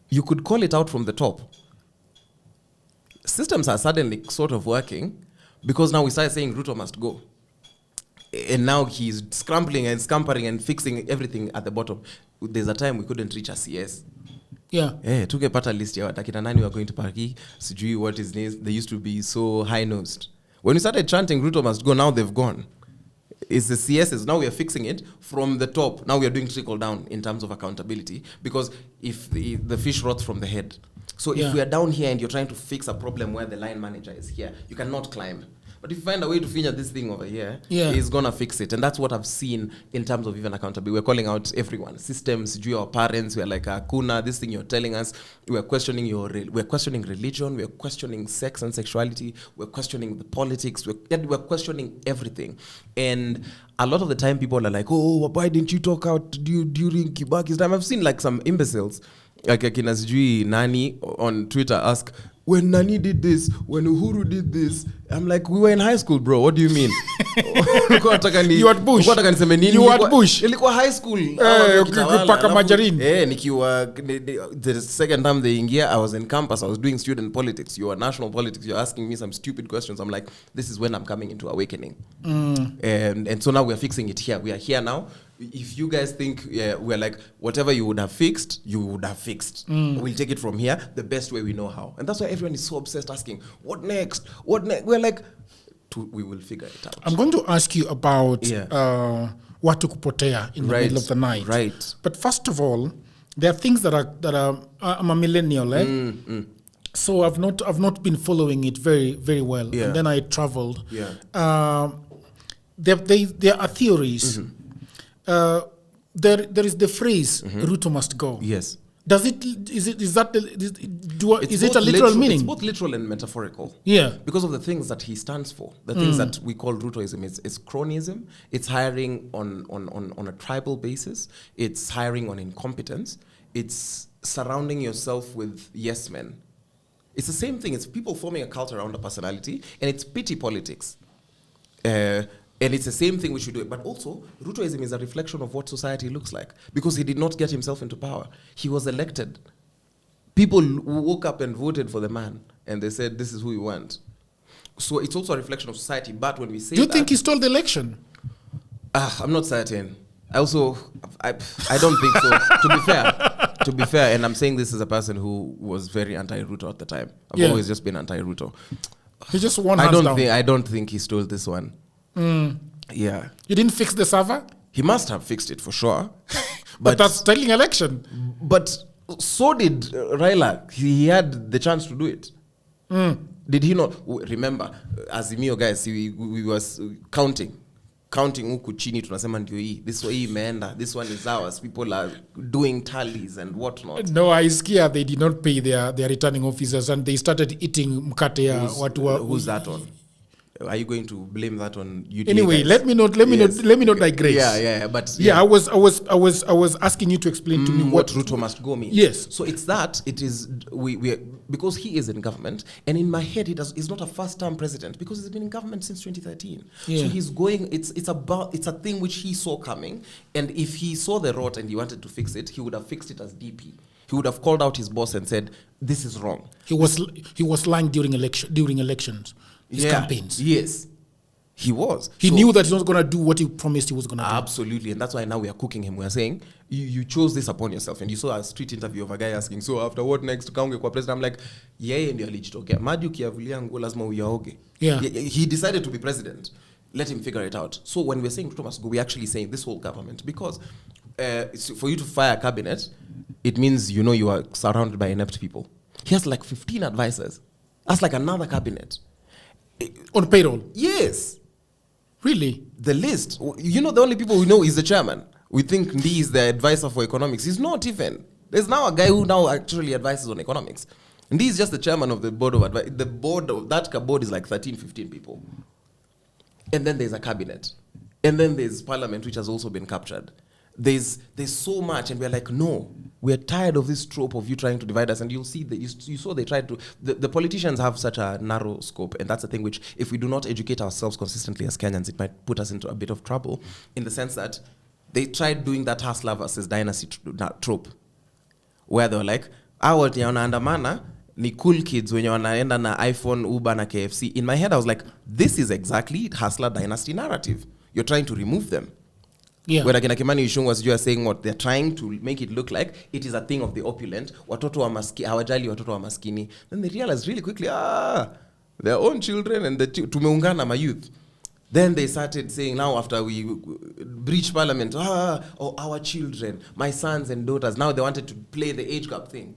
you could call it out from the top. Systems are suddenly sort of working because now we start saying Ruto must go. And now he's scrambling and scampering and fixing everything at the bottom. There's a time we couldn't reach a CS. Yeah. Tungepata list ya watakina nani were going to parki, sijui what is names. They used to be so high-nosed. When we started chanting Ruto must go, now they've gone. It's the CSs. Now we are fixing it from the top. Now we are doing trickle down in terms of accountability, because if the fish rots from the head. So if we are down here and you're trying to fix a problem where the line manager is here, you cannot climb. But if you find a way to finish this thing over here, it's going to fix it. And that's what I've seen in terms of even accountability. We're calling out everyone. Systems, our parents, we're like, Kuna, this thing you're telling us. We're questioning we're questioning religion. We're questioning sex and sexuality. We're questioning the politics. We're questioning everything. And a lot of the time people are like, oh, why didn't you talk out during Kibaki's time? I've seen like some imbeciles, like Akina Sijui Nani on Twitter ask, when Nani did this, when Uhuru did this, I'm like, we were in high school, bro. What do you mean? You at Bush. You at Bush. Ilikuwa high school. Kupaka majarini. The second time they in here, I was in campus. I was doing student politics. You are national politics. You're asking me some stupid questions. I'm like, this is when I'm coming into awakening. And so now we're fixing it here. We are here now. if you guys think we're like, whatever you would have fixed, you would have fixed. We'll take it from here the best way we know how. And that's why everyone is so obsessed asking, what next? What next? We're like, we will figure it out. I'm going to ask you about watu kupotea in the middle of the night. Right. But first of all, there are things that are I'm a millennial, so I've not been following it very, very well. And then I traveled. There are theories. There is the phrase Ruto must go. Yes. Is it a literal meaning? It's both literal and metaphorical. Yeah. Because of the things that he stands for. The things that we call Rutoism is cronyism. It's hiring on a tribal basis. It's hiring on incompetence. It's surrounding yourself with yes men. It's the same thing. It's people forming a cult around a personality, and it's pity politics. And it's the same thing we should do. But also, Rutoism is a reflection of what society looks like. Because he did not get himself into power. He was elected. People woke up and voted for the man. And they said, this is who we want. So it's also a reflection of society. But when we say do you think he stole the election? I'm not certain. I don't think so. To be fair, and I'm saying this as a person who was very anti-Ruto at the time. I've always just been anti-Ruto. He just won hands down. I don't think he stole this one. Yeah. You didn't fix the server? He must have fixed it for sure. But that's stealing election. But so did Raila. He had the chance to do it. Did he not? Remember, Azimio guys, we was counting huku chini tunasema ndio hii. This way imeenda. This one is ours. People are doing tallies and whatnot. No, I scared they did not pay their returning officers and they started eating mkate ya watu wa. Who's that on? Are you going to blame that on UDA? Anyway, guys? let me not digress. Yeah. I was asking you to explain to me what Ruto must go means. Yes. So it's that it is we because he is in government, and in my head he's not a first-term president because he's been in government since 2013. Yeah. So he's going. It's a thing which he saw coming, and if he saw the rot and he wanted to fix it, he would have fixed it as DP. He would have called out his boss and said, "This is wrong." He was lying during elections. His campaigns. Yes, he was. He knew that he was going to do what he promised he was going to do. Absolutely, and that's why now we are cooking him. We are saying, you chose this upon yourself. And you saw a street interview of a guy asking, so after what next? Kaunge kwa president? I'm like, yeye ndio alijitokea. Maji ukiavulia nguo lazima uyaoge. Yeah. He decided to be president. Let him figure it out. So when we're saying Ruto must go, we're actually saying this whole government. Because for you to fire a cabinet, it means you are surrounded by inept people. He has like 15 advisors. That's like another cabinet. On payroll? Yes. Really? The list. The only people we know is the chairman. We think Ndi is the advisor for economics. He's not even. There's now a guy who now actually advises on economics. Ndi is just the chairman of the board of advice. The board of that board is like 13, 15 people. And then there's a cabinet. And then there's parliament, which has also been captured. There's so much, and we're like, no, we're tired of this trope of you trying to divide us. And you'll see that you saw they tried to. The politicians have such a narrow scope, and that's the thing which, if we do not educate ourselves consistently as Kenyans, it might put us into a bit of trouble, in the sense that they tried doing that hustler versus dynasty trope, where they were like, wenye wanaandamana ni cool kids wenye wanaenda na iPhone, Uber na KFC. In my head, I was like, this is exactly hustler dynasty narrative. You're trying to remove them. Yeah. When akina Kimani Ichung'wah was just saying what they're trying to make it look like, it is a thing of the opulent. Watoto wa maskini, hawajali watoto wa maskini. Then they realized really quickly, their own children and tumeungana ma youth. Then they started saying, now after we breached parliament, our children, my sons and daughters. Now they wanted to play the age gap thing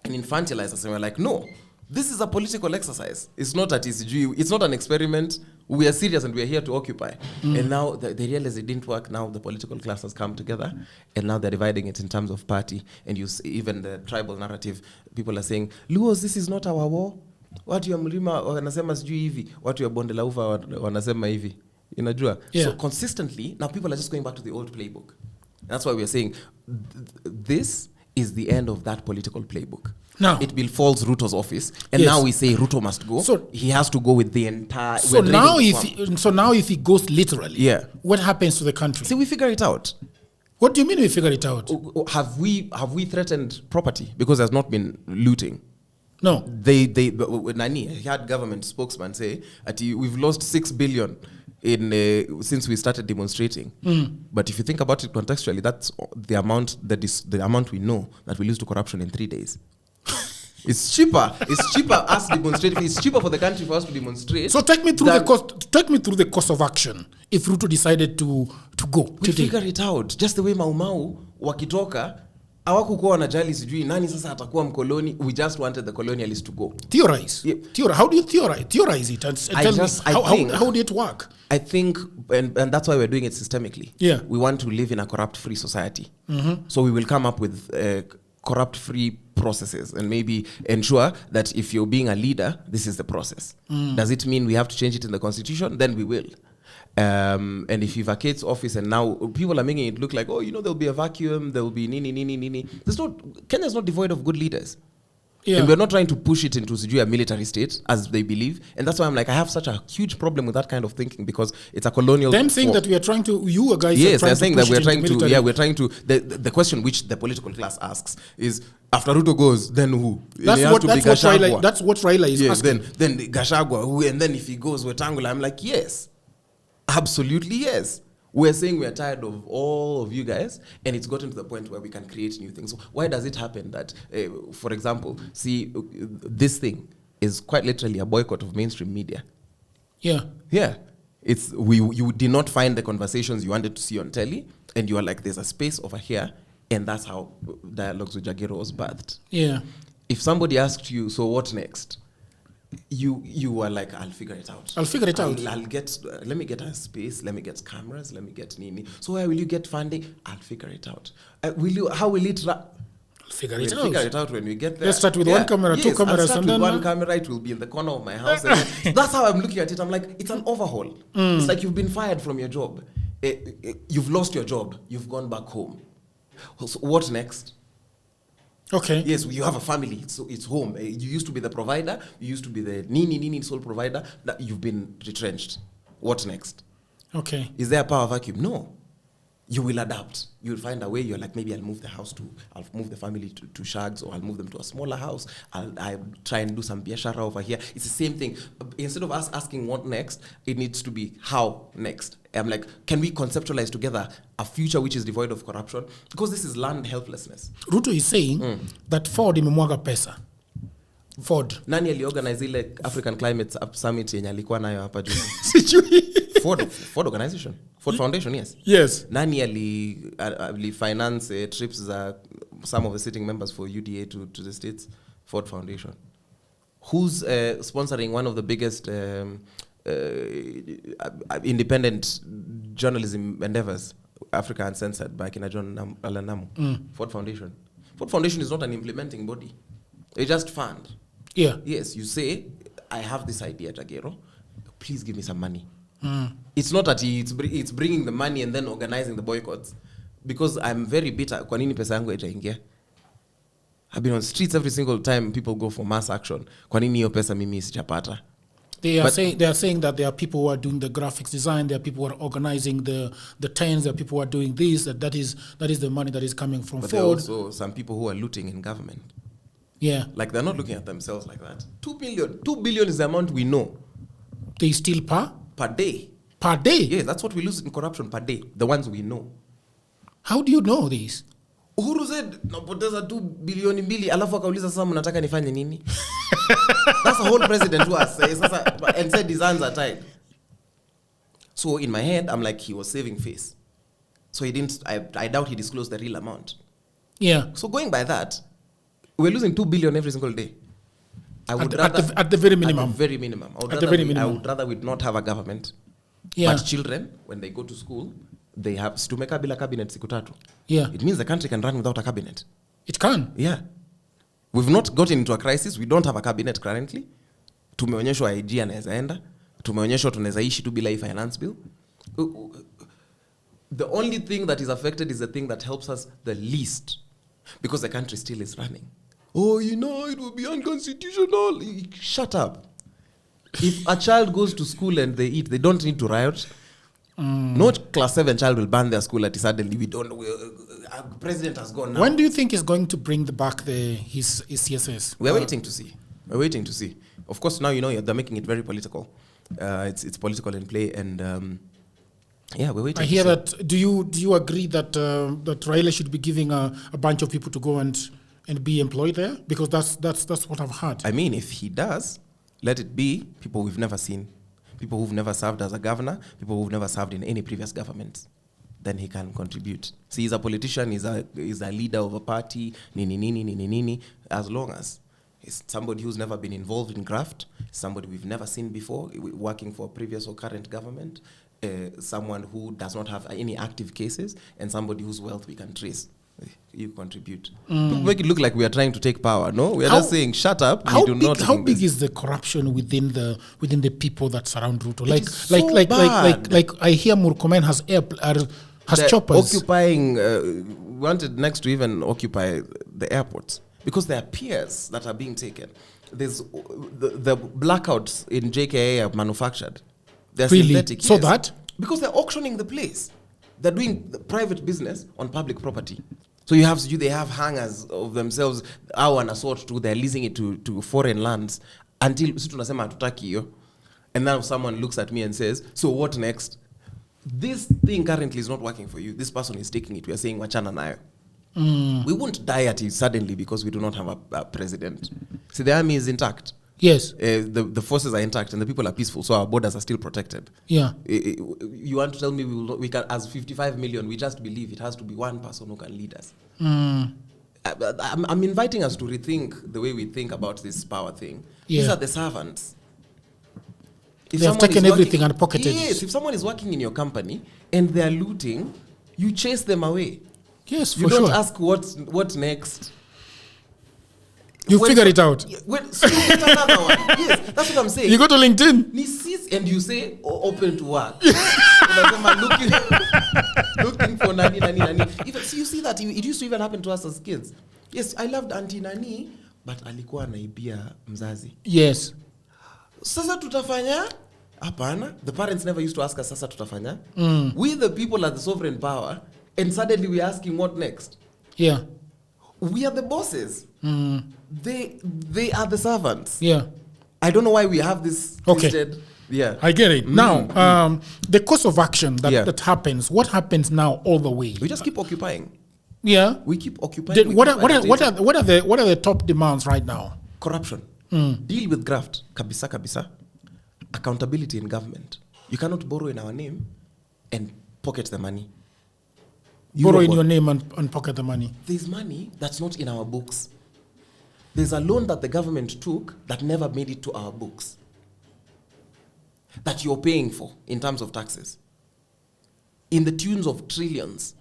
and infantilize us. And we're like, no, this is a political exercise. It's not at ECG. It's not an experiment. We are serious and we are here to occupy. And now they realize it didn't work. Now the political class has come together, and now they're dividing it in terms of party. And you see even the tribal narrative, people are saying, Luos, this is not our war. Watu ya mlima wanasema sijui hivi, watu ya bonde la ufa wanasema hivi. Inajua? So consistently, now people are just going back to the old playbook. And that's why we are saying, this is the end of that political playbook. Now it befalls Ruto's office, and now we say Ruto must go. So he has to go with the entire. So now, if he goes literally, what happens to the country? See, we figure it out. What do you mean we figure it out? Have we threatened property because there's not been looting? No. They Nani had government spokesman say, we've lost 6 billion since we started demonstrating. But if you think about it contextually, that's the amount we know that we lose to corruption in 3 days. It's cheaper. It's cheaper us demonstrating. It's cheaper for the country for us to demonstrate. So take me through the cost. Take me through the course of action. If Ruto decided to go, we figure it out. Just the way Mau wakitoka, hawakukuwa wanajali sijui nani sasa atakuwa mkoloni. We just wanted the colonialists to go. Theorize. Yeah. How do you theorize it? And tell me how did it work? I think, and that's why we're doing it systemically. Yeah. We want to live in a corrupt-free society. So we will come up with corrupt-free processes and maybe ensure that if you're being a leader, this is the process. Does it mean we have to change it in the constitution? Then we will. And if he vacates office and now people are making it look like, oh, there'll be a vacuum, there'll be nini. Kenya's not devoid of good leaders. Yeah. And we're not trying to push it into a military state as they believe. And that's why I'm like, I have such a huge problem with that kind of thinking because it's a colonial... Them saying that we are trying to... You guys yes, are they're trying saying to that we're trying to... Yeah, we're trying to... The question which the political class asks is, after Ruto goes, then who? That's what Raila is asking. Then Gachagua, who? And then if he goes, Wetangula. I'm like, yes. Absolutely yes. We're saying we're tired of all of you guys, and it's gotten to the point where we can create new things. So why does it happen that, for example, this thing is quite literally a boycott of mainstream media? Yeah. Yeah. You did not find the conversations you wanted to see on telly, and you are like, there's a space over here, and that's how Dialogues with Jagero was birthed. Yeah. If somebody asked you, so what next? You were like, I'll figure it out. I'll get, let me get a space, let me get cameras, let me get nini. So where will you get funding? I'll figure it out. How will it run? Figure it out when we get there. Let's start with one camera, two cameras. I'll start with one camera, it will be in the corner of my house. So that's how I'm looking at it. I'm like, it's an overhaul. It's like you've been fired from your job. You've lost your job. You've gone back home. So what next? Okay. Yes, you have a family, so it's home. You used to be the provider. You used to be the nini sole provider. That you've been retrenched. What next? Okay. Is there a power vacuum? No. You will adapt. You'll find a way. You're like, maybe I'll move the family to Shags, or I'll move them to a smaller house. I'll try and do some biashara over here. It's the same thing. Instead of us asking what next, it needs to be how next. I'm like, can we conceptualize together a future which is devoid of corruption? Because this is land helplessness. Ruto is saying that Ford imemwaga pesa. Ford. Nani aliorganize ile African Climate Summit yenye alikuwa nayo hapa juu? Ford organization. Ford Foundation, yes. Yes. Nani ali finance trips za some of the sitting members for UDA to the States? Ford Foundation. Who's sponsoring one of the biggest independent journalism endeavors, Africa Uncensored, by Kina John Alanamu? Ford Foundation. Ford Foundation is not an implementing body. They just fund. Yeah. Yes, you say, I have this idea, Jagero. Please give me some money. It's not that it's bringing the money and then organizing the boycotts. Because I'm very bitter. Kwa nini pesa yangu haitaingia? I've been on streets every single time people go for mass action. Kwa nini hiyo pesa mimi sijapata? They are saying that there are people who are doing the graphics design, there are people who are organizing the tents, there are people who are doing this, that is the money that is coming from but Ford. There are also some people who are looting in government. Yeah. Like they're not looking at themselves like that. 2 billion is the amount we know. They steal per day. Per day? Yeah, that's what we lose in corruption per day. The ones we know. How do you know this? Uhuru said, napoteza 2 bilioni mbili, alafu akauliza sasa mnataka nifanye nini? That's the whole president who has said, and said his hands are tied. So in my head, I'm like, he was saving face. So he didn't, I doubt he disclosed the real amount. Yeah. So going by that, we're losing 2 billion every single day. I would rather... At the very minimum. At the very minimum. I would rather we not have a government. Yeah. But children, when they go to school, they have tumeka bila cabinet siku tatu. Yeah. It means the country can run without a cabinet. It can. Yeah. We've not gotten into a crisis. We don't have a cabinet currently. Tumeonyeshwa IG anaweza enda. Tumeonyeshwa tunaweza ishi tu bila finance bill. The only thing that is affected is the thing that helps us the least. Because the country still is running. Oh, it will be unconstitutional. Shut up. If a child goes to school and they eat, they don't need to riot. No class 7 child will ban their school at suddenly. Our president has gone now. When do you think he's going to bring back his CSS? We're waiting to see. Of course, now they're making it very political. It's political in play, and yeah, we're waiting. I hear that. Do you agree that that Raila should be giving a bunch of people to go and be employed there? Because that's what I've heard. I mean, if he does, let it be people we've never seen, people who've never served as a governor, people who've never served in any previous government. Then he can contribute. See, he's a politician, he's a leader of a party, nini, as long as he's somebody who's never been involved in graft, somebody we've never seen before, working for a previous or current government, someone who does not have any active cases, and somebody whose wealth we can trace. You contribute. People make it look like we are trying to take power. No, we are just saying, shut up. How big is the corruption within the people that surround Ruto? Like I hear Murkomen has choppers. Occupying, wanted next to even occupy the airports because there are piers that are being taken. There's the blackouts in JKA are manufactured. They're synthetic. So that? Because they're auctioning the place. They're doing the private business on public property. So they have hangars of themselves, and a sort to, they're leasing it to foreign lands until and now someone looks at me and says, so what next? This thing currently is not working for you. This person is taking it. We are saying wachana nayo. We won't die at it suddenly because we do not have a president. See, the army is intact. Yes. The forces are intact and the people are peaceful, so our borders are still protected. Yeah. You want to tell me we can, as 55 million, we just believe it has to be one person who can lead us? I'm inviting us to rethink the way we think about this power thing. Yeah. These are the servants. They have taken everything and pocketed. Yes, if someone is working in your company and they are looting, you chase them away. Yes, for sure. You don't ask what next. You figure it out. So you get another one. Yes, that's what I'm saying. You go to LinkedIn. And you say, open to work. looking for nani. Even, so you see that it used to even happen to us as kids. Yes, I loved Auntie Nani, but alikuwa anaibia mzazi. Yes. Sasa tutafanya? Hapana. The parents never used to ask us, sasa tutafanya? We the people are the sovereign power, and suddenly we're asking what next? Yeah. We are the bosses. They are the servants. Yeah. I don't know why we have this twisted. Yeah. I get it. Now, the course of action that happens, what happens now all the way? We just keep occupying. Yeah. We keep occupying. What are the top demands right now? Corruption. Deal with graft. Kabisa. Accountability in government. You cannot borrow in our name and pocket the money. Borrow in your name and pocket the money. There's money that's not in our books. There's a loan that the government took that never made it to our books, that you're paying for in terms of taxes, in the tunes of trillions.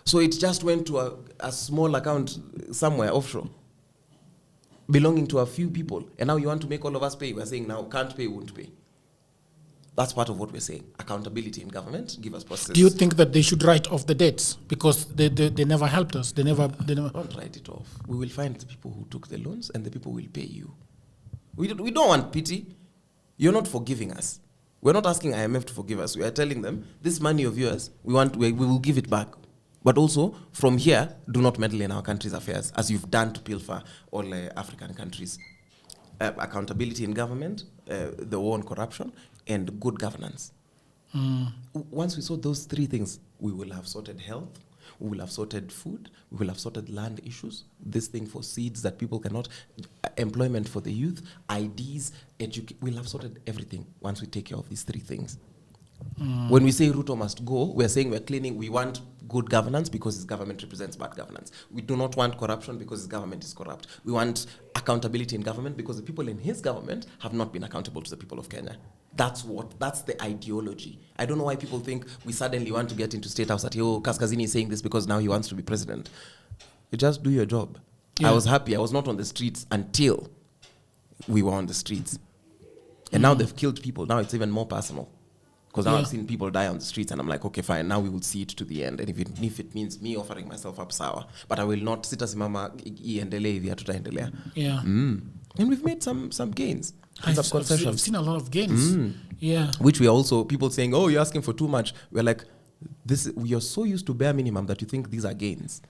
So it just went to a small account somewhere offshore, belonging to a few people. And now you want to make all of us pay. We're saying now, can't pay, won't pay. That's part of what we're saying. Accountability in government, give us process. Do you think that they should write off the debts because they never helped us? They never. Don't write it off. We will find the people who took the loans and the people will pay you. We don't want pity. You're not forgiving us. We're not asking IMF to forgive us. We are telling them, this money of yours, we will give it back. But also, from here, do not meddle in our country's affairs, as you've done to pilfer all African countries. Accountability in government, the war on corruption, and good governance. Once we sort those three things, we will have sorted health, we will have sorted food, we will have sorted land issues, this thing for seeds that people cannot, employment for the youth, IDs, we'll have sorted everything once we take care of these three things. When we say Ruto must go, we're saying we're cleaning, we want good governance because his government represents bad governance. We do not want corruption because his government is corrupt. We want accountability in government because the people in his government have not been accountable to the people of Kenya. That's the ideology. I don't know why people think we suddenly want to get into State House that, Kaskazini is saying this because now he wants to be president. You just do your job. Yeah. I was happy. I was not on the streets until we were on the streets. And now they've killed people. Now it's even more personal. Because now I've seen people die on the streets and I'm like, okay, fine, now we will see it to the end. And if it means me offering myself up sour, but I will not sit as mama iendelee hivi hatutaendelea. Yeah. And we've made some gains. I've seen a lot of gains. Yeah. Which we are also, people saying, oh, you're asking for too much. We're like, we are so used to bare minimum that you think these are gains.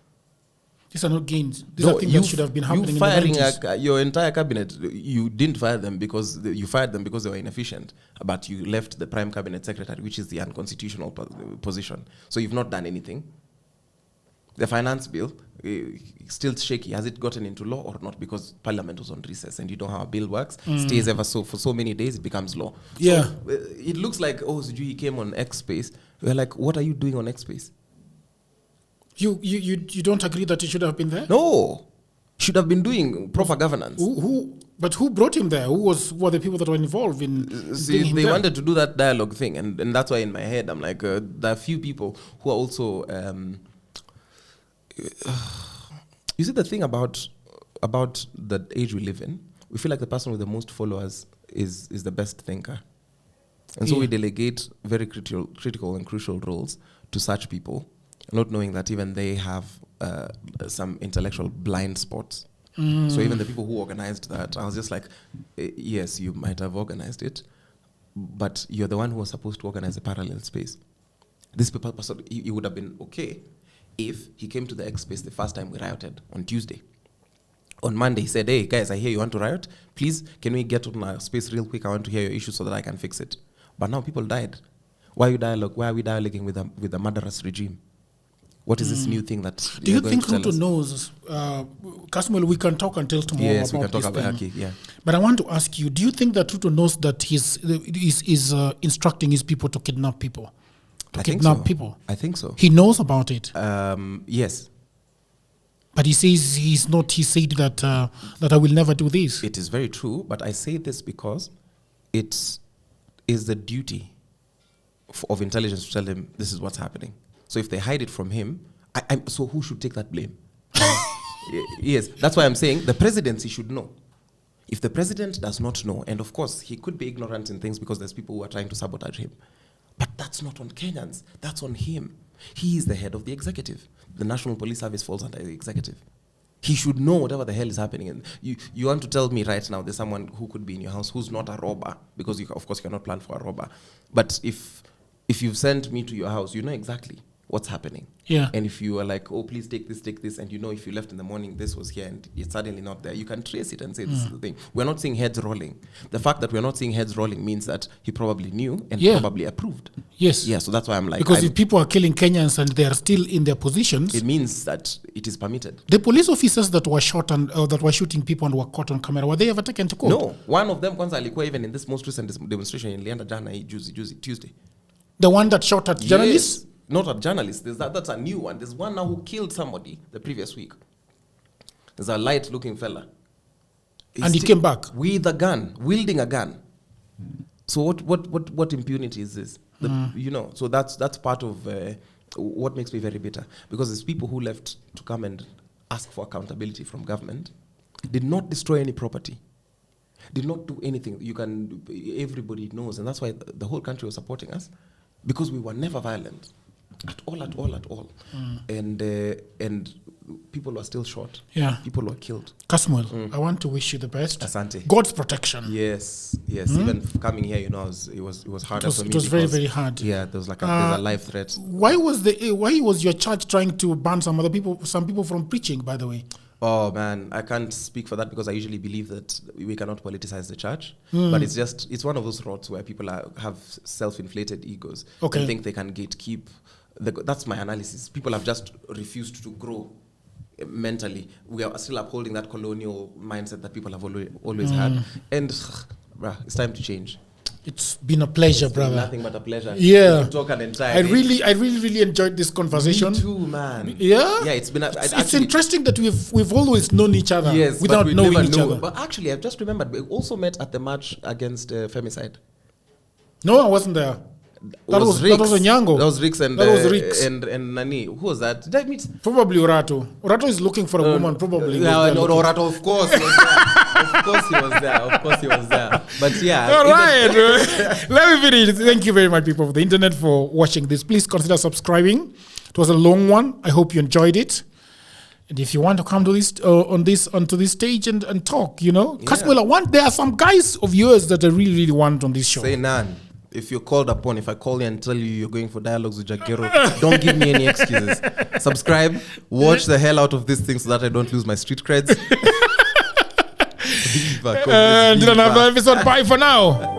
These are not gains. These are things that should have been happening in the 90s. Your entire cabinet, you didn't fire them because you fired them because they were inefficient, but you left the prime cabinet secretary, which is the unconstitutional position. So you've not done anything. The finance bill, still shaky. Has it gotten into law or not? Because parliament was on recess, and you know how a bill works. Stays ever so for so many days, it becomes law. Yeah. So, it looks like, he came on X Space. We're like, what are you doing on X Space? You don't agree that he should have been there? No. Should have been doing proper governance. But who brought him there? Who were the people that were involved in See, they wanted to do that dialogue thing, and that's why in my head I'm like, there are few people who are also you see, the thing about the age we live in, we feel like the person with the most followers is the best thinker. And so we delegate very critical and crucial roles to such people, not knowing that even they have some intellectual blind spots. So even the people who organized that, I was just like, yes, you might have organized it, but you're the one who was supposed to organize a parallel space. This person, he would have been okay if he came to the X space the first time we rioted on Tuesday. On Monday, he said, hey, guys, I hear you want to riot. Please, can we get on our space real quick? I want to hear your issue so that I can fix it. But now people died. Why are we dialoguing with a murderous regime? What is this new thing that do you think Ruto knows? Kasmule, we can talk until tomorrow. Yes, about we can talk this about thing. yeah. But I want to ask you, do you think that Ruto knows that he's instructing his people to kidnap people? I think so. He knows about it. Yes. But he says he said that I will never do this. It is very true, but I say this because it is the duty of intelligence to tell him this is what's happening. So if they hide it from him, so who should take that blame? Yes, that's why I'm saying the presidency should know. If the president does not know, and of course he could be ignorant in things because there's people who are trying to sabotage him, but that's not on Kenyans, that's on him. He is the head of the executive. The National Police Service falls under the executive. He should know whatever the hell is happening. And you want to tell me right now there's someone who could be in your house who's not a robber, because of course you cannot plan for a robber. But if you've sent me to your house, you know exactly what's happening. Yeah. And if you are like, oh, please take this, and you know if you left in the morning, this was here, and it's suddenly not there, you can trace it and say this is the thing. We're not seeing heads rolling. The fact that we're not seeing heads rolling means that he probably knew and probably approved. Yes. Yeah, so that's why I'm like... Because if people are killing Kenyans and they are still in their positions... It means that it is permitted. The police officers that were shot and that were shooting people and were caught on camera, were they ever taken to court? No. One of them, Kwanza alikuwa even in this most recent demonstration in Lianda Jana, Tuesday. The one that shot at journalists? Yes. Not a journalist. That's a new one. There's one now who killed somebody the previous week. There's a light-looking fella. And he came back? With a gun, wielding a gun. So what impunity is this? You know, so that's part of what makes me very bitter. Because there's people who left to come and ask for accountability from government, did not destroy any property, did not do anything. Everybody knows, and that's why the whole country was supporting us, because we were never violent. At all. And people were still shot. Yeah. People were killed. Kasmule, I want to wish you the best. Asante. God's protection. Yes. Even coming here, you know, it was harder for me. It was very, very hard. Yeah, there was like there's a life threat. Why was your church trying to ban some people from preaching, by the way? Oh man, I can't speak for that because I usually believe that we cannot politicize the church. But it's one of those routes where people have self-inflated egos and think they can gatekeep. That's my analysis. People have just refused to grow mentally. We are still upholding that colonial mindset that people have always had. And it's time to change. It's been a pleasure, brother. Nothing but a pleasure. Yeah. To talk an entire I really enjoyed this conversation. Me too, man. Yeah. Yeah, it's been. It's interesting that we've always known each other without knowing each other. But actually, I've just remembered we also met at the march against femicide. No, I wasn't there. That was Onyango. That was Rix and Nani. Who was that? Did I meet? Probably Orato. Orato is looking for a woman. Probably. Orato, of course. Of course he was there. But yeah. All right. Let me finish. Thank you very much, people of the internet, for watching this. Please consider subscribing. It was a long one. I hope you enjoyed it. And if you want to come to this onto this stage and talk, you know, Kasmule, there are some guys of yours that I really want on this show. Say none. if you're called upon, if I call you and tell you you're going for Dialogues with Jagero, don't give me any excuses. Subscribe, watch the hell out of this thing so that I don't lose my street creds. Did another episode. Bye for now.